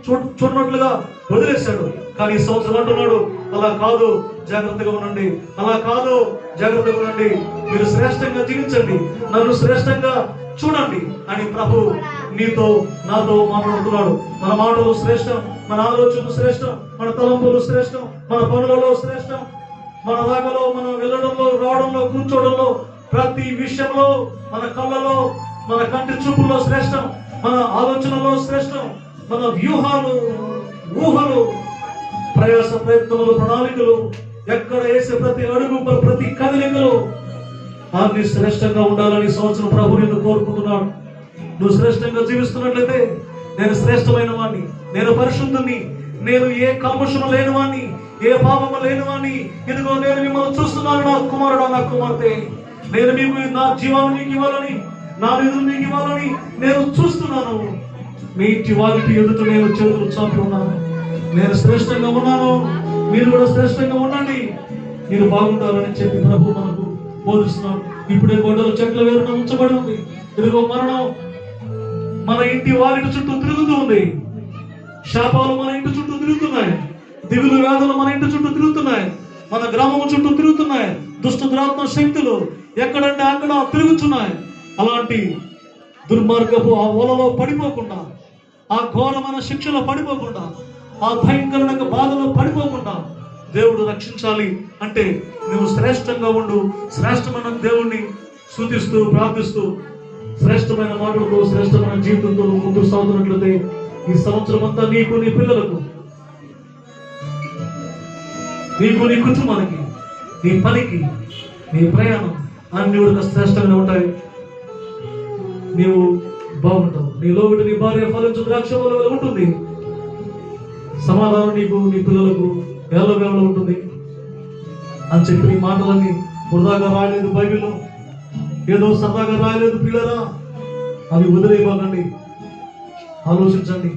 చూడనట్లుగా వదిలేశాడు. కానీ ఈ సంవత్సరం అంటున్నాడు, అలా కాదు, జాగ్రత్తగా ఉండండి, అలా కాదు, జాగ్రత్తగా ఉండండి, మీరు శ్రేష్టంగా జీవించండి, నన్ను శ్రేష్టంగా చూడండి అని ప్రభు నీతో నాతో మాట్లాడుతున్నాడు. మన మాటలు శ్రేష్టం, మన ఆలోచనలు శ్రేష్టం, మన తలంపులు శ్రేష్టం, మన పనులలో శ్రేష్టం, మన రాకలో, మనం వెళ్ళడంలో, రావడంలో, కూర్చోవడంలో, ప్రతి విషయంలో, మన కళ్ళలో, మన కంటి చూపుల్లో శ్రేష్టం, మన ఆలోచనలో శ్రేష్టం, మన వ్యూహాలు, ఊహలు, ప్రయాస, ప్రయత్నములు, ప్రణాళికలు, ఎక్కడ వేసే ప్రతి అడుగు, ప్రతి కదలికలు అన్ని శ్రేష్టంగా ఉండాలని సంవత్సరం ప్రభు నిన్ను కోరుకుంటున్నాడు. నువ్వు శ్రేష్టంగా జీవిస్తున్నట్లయితే నేను శ్రేష్టమైన వాడిని, నేను పరిశుద్ధుని, నేను ఏ కల్మషము లేని వాడిని, ఏ పాపము లేని వాడిని, ఇదిగో నేను మిమ్మల్ని చూస్తున్నాను నా కుమారుడు, నా కుమార్తె, నేను మీకు నా జీవాన్ని మీకు ఇవ్వాలని, నా నిధులు మీకు ఇవ్వాలని నేను చూస్తున్నాను. మీ ఇంటి వారికి ఎదుట నేను చేతులు చాపి ఉన్నాను. నేను శ్రేష్టంగా ఉన్నాను, మీరు కూడా శ్రేష్టంగా ఉండండి, మీరు బాగుండాలని చెప్పి ప్రభు మనకు బోధిస్తున్నాడు. ఇప్పుడే గొడ్డలు చెట్ల వేరున ఉంచబడి ఉంది. ఇదిగో మరణం మన ఇంటి వారికి చుట్టూ తిరుగుతూ ఉంది. శాపాలు మన ఇంటి చుట్టూ తిరుగుతున్నాయి. దిగులు వ్యాధులు మన ఇంటి చుట్టూ తిరుగుతున్నాయి. మన గ్రామం చుట్టూ తిరుగుతున్నాయి. దుష్ట దురాత్మ శక్తులు ఎక్కడంటే అక్కడ తిరుగుతున్నాయి. అలాంటి దుర్మార్గపు ఆ ఓలలో పడిపోకుండా, ఆ ఘోరమైన శిక్షలో పడిపోకుండా, ఆ భయంకరమైన బాధలో పడిపోకుండా దేవుడు రక్షించాలి అంటే నువ్వు శ్రేష్టంగా ఉండు. శ్రేష్టమైన దేవుణ్ణి స్తుతిస్తూ ప్రార్థిస్తూ శ్రేష్టమైన మాటలతో శ్రేష్టమైన జీవితంతో ముందుకు సాగుతున్నట్లయితే ఈ సంవత్సరం అంతా నీకు, నీ పిల్లలకు, నీకు, నీ కుటుంబానికి, నీ పనికి, నీ ప్రయాణం అన్ని కూడా శ్రేష్టంగా ఉంటాయి. నీవు బాగుంటావు. నీ లోబడి నీ భార్య ఫలించు ద్రాక్ష వలె ఉంటుంది. సమాధానం నీకు, నీ పిల్లలకు ఎల్లవేళ ఉంటుంది అని చెప్పి ఈ మాటలన్నీ వృధాగా రాయలేదు బైబిల్లో, ఏదో సరదాగా రాయలేదు పిల్లరా. అవి వదిలేయబాకండి, ఆలోచించండి.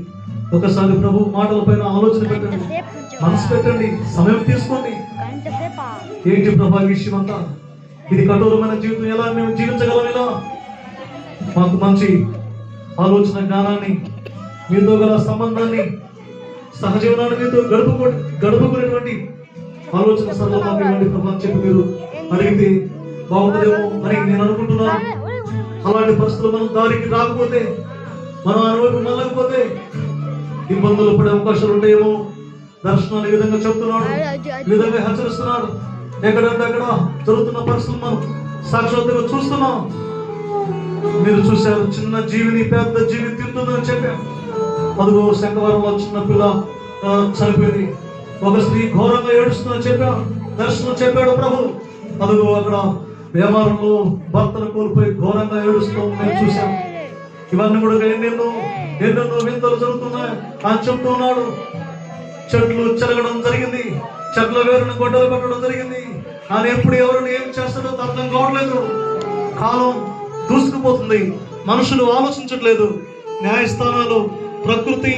ఒకసారి ప్రభు మాటల పైన ఆలోచన పెట్టండి, మనసు పెట్టండి, సమయం తీసుకోండి. ఏంటి ప్రభా విషయం అంతా? ఇది కఠోరమైన జీవితం, ఎలా మేము జీవించగలం? ఇలా మాకు మంచి ఆలోచన జ్ఞానాన్ని, మీతో గల సంబంధాన్ని, సహజీవనాన్ని మీతో గడుపుకునేటువంటి ఆలోచన సరళ మాకు ఇవ్వండి ప్రభా చెప్పి మీరు అడిగితే బాగుంటుందేమో అని నేను అనుకుంటున్నాను. అలాంటి పరిస్థితులు మనం దారికి రాకపోతే, మనం అనుభవం మళ్ళకపోతే ఇబ్బందులు పడే అవకాశాలు ఉంటాయేమో. దర్శనాలు ఈ విధంగా చెప్తున్నాడు, ఈ విధంగా హెచ్చరిస్తున్నాడు. ఎక్కడంటే అక్కడ జరుగుతున్న పరిస్థితులు మనం సాక్షాత్తుగా చూస్తున్నాం. మీరు చూశారు, చిన్న జీవిని పెద్ద జీవి తింటుందని చెప్పాను. అదిగో శంకవరంలో చిన్న పిల్ల చనిపోయింది. ఒక స్త్రీ ఘోరంగా ఏడుస్తుందని చెప్పాను. దర్శనం చెప్పాడు ప్రభు. అదిగో అక్కడ వ్యవహారంలో భర్తను కోల్పోయి ఘోరంగా ఏడుస్తూ మేము చూశాం. ఇవన్నీ కూడా ఎన్నెన్నో వింతలు జరుగుతున్నాయి అని చెప్తున్నాడు. చెట్లు చెరగడం జరిగింది, చెట్ల వేరుని గొడ్డలు పెట్టడం జరిగింది. ఆయన ఎప్పుడు ఎవరిని ఏం చేస్తాడో అర్థం కావట్లేదు. కాలం దూసుకుపోతుంది, మనుషులు ఆలోచించట్లేదు. న్యాయస్థానాలు, ప్రకృతి,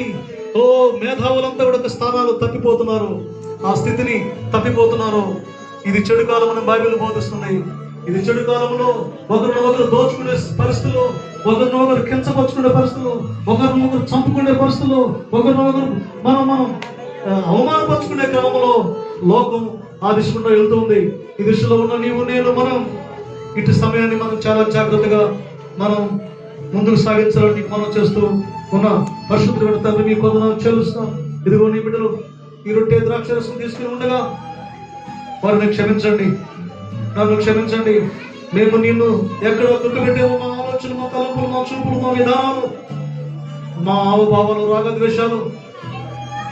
మేధావులంతా కూడా స్థానాలు తప్పిపోతున్నారు, ఆ స్థితిని తప్పిపోతున్నారు. ఇది చెడు కాలం అని బైబిల్ బోధిస్తుంది. ఇది చెడు కాలంలో ఒకరినొకరు దోచుకునే పరిస్థితులు, ఒకరినొకరు కించపరుచుకునే పరిస్థితులు, ఒకరినొకరు చంపుకునే పరిస్థితులు, ఒకరినొకరు మనం అవమానపరుచుకునే క్రమంలో లోకం ఆ దిశలో వెళ్తుంది. ఈ దిశలో ఉన్న నీవు, నేను, మనం ఇటు సమయాన్ని మనం చాలా జాగ్రత్తగా మనం ముందుకు సాగించాలని మనం చేస్తూ ఉన్న పరిశుద్ధుడు తండ్రి మీ కొందరు చెల్లిస్తాం. ఇదిగో నీ బిడ్డలు ఈ రొట్టె ద్రాక్షరసం తీసుకుని ఉండగా వారిని క్షమించండి, నన్ను క్షమించండి. మేము నిన్ను ఎక్కడ దుఃఖపెట్టామో, మా ఆలోచన, మా తలంపులు, మా చూపులు, మా విధానాలు, మా ఆవభావాలు, రాగద్వేషాలు,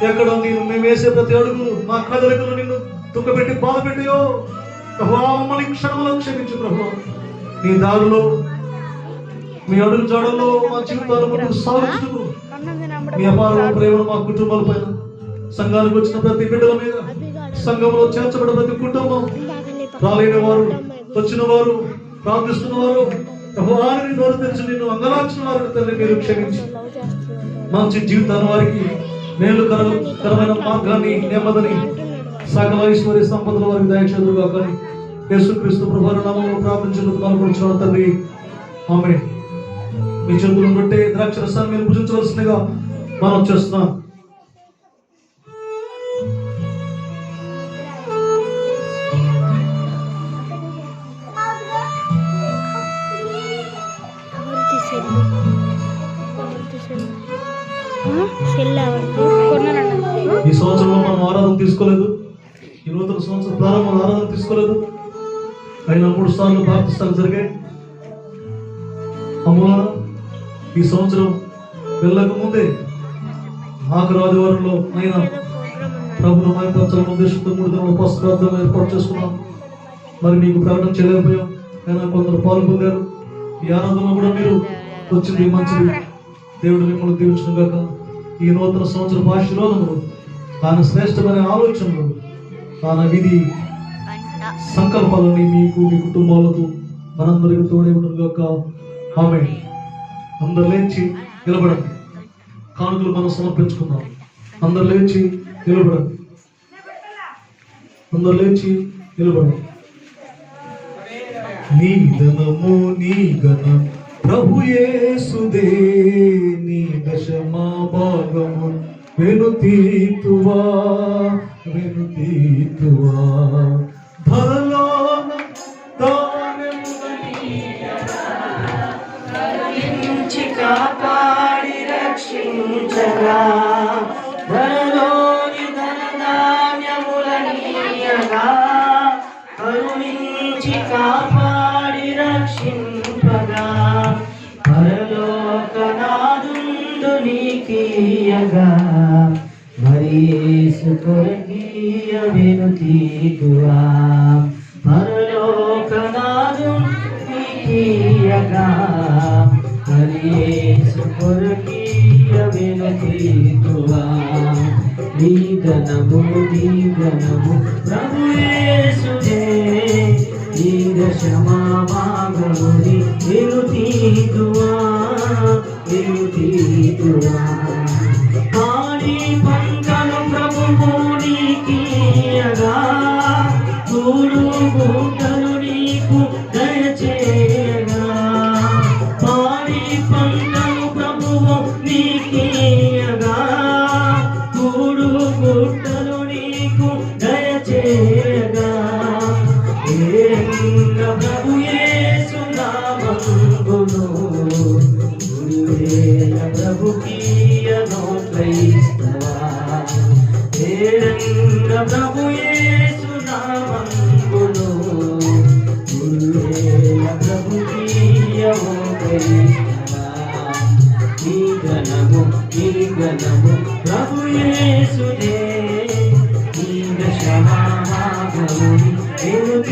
ఎక్కడ మేము వేసే ప్రతి అడుగు, మా కదలికలు నిన్ను దుఃఖపెట్టి బాధ పెట్టాయో ప్రభు, మమ్మల్ని క్షణంలో క్షమించు ప్రభు. నీ దారిలో, మీ అడుగు జాడల్లో మా జీవితాలు ముందుకు సాగుతూ మీ అపారమైన ప్రేమను మా కుటుంబాల పైన, సంఘానికి వచ్చిన ప్రతి బిడ్డల మీద, సంఘంలో చేర్చబడిన ప్రతి కుటుంబం, రాలేని వారు, వచ్చిన వారు, ప్రార్థిస్తున్న వారు, వారిని నోరు తెరిచి నిన్ను అంగలార్చిన వారిని తండ్రి మీరు క్షమించి మంచి జీవితాన్ని, వారికి మేలుకరమైన మార్గాన్ని, నెమ్మదిని, సకల ఐశ్వర్య సంపదల వారికి దయచేదురుగా కానీ యేసుక్రీస్తు ప్రభువు నామములో ప్రార్థించుటకు పాల్గొంటున్నాను తండ్రి, ఆమేన్. మీ చేతులు బట్టే ద్రాక్షరసాన్ని మీరు భుజించవలసిందిగా మనం చేస్తున్నాం. ఈ సంవత్సరంలో మనం ఆరాధన తీసుకోలేదు, ఈ నూతన సంవత్సరం ప్రారంభం ఆరాధన తీసుకోలేదు. అయినా 3 సార్లు బాప్తిస్తాలు జరిగాయి. అమ్మా, ఈ సంవత్సరం వెళ్ళక ముందే ఆఖరి ఆదివారంలో అయినా ప్రభుత్వం మైపరచాలని ఉద్దేశంతో 3 దినాల ఉపవాస ప్రార్థన ఏర్పాటు చేసుకున్నాం. మరి మీకు ప్రకటన చేయలేకపోయాం, అయినా కొందరు పాల్గొన్నారు. ఈ ఆరాధనలో కూడా మీరు వచ్చింది మంచిది. దేవుడు మిమ్మల్ని దీవించును గాక. ఈ నూతన సంవత్సర ఆశీర్వాదములు, ఆయన శ్రేష్టమైన ఆలోచనలు, ఆయన విధి సంకల్పాలని మీకు, మీ కుటుంబాలకు, మనందరికీ తోడే ఉండను గాక. ఆమేన్. అందరు లేచి నిలబడండి. కానుకలు మనం సమర్పించుకుందాం. అందరు లేచి నిలబడండి. అందరు లేచి నిలబడండి. నీ ధనము నీ ఘనం ప్రభు యేసుదే, నీ దశమా భాగము వెనుతీతువా వెనుతీతువా. ధరలోన కరుణించి కాపాడి రక్షించగా, ధరలోని ధనధాన్యములనీయగా, కరుణించి కాపాడి రక్షింపగా, పరలోకనాదుండు నీకీయగా, మరి యేసు కొరకీయ వెనుతీతువా. పరలోకనాదుండు నీకీయగా, మరి యేసు కొరకీయ వెనుతీతువా. నీ ఘనము ప్రభు యేసుదే, నీ దశమా భాగముని వెనుతీతువా వెనుతీతువా. పాడి పంటలు ప్రభువు నీకీయగా, కూడు గుడ్డలు నీకు దయచేయగా, పాడి పంట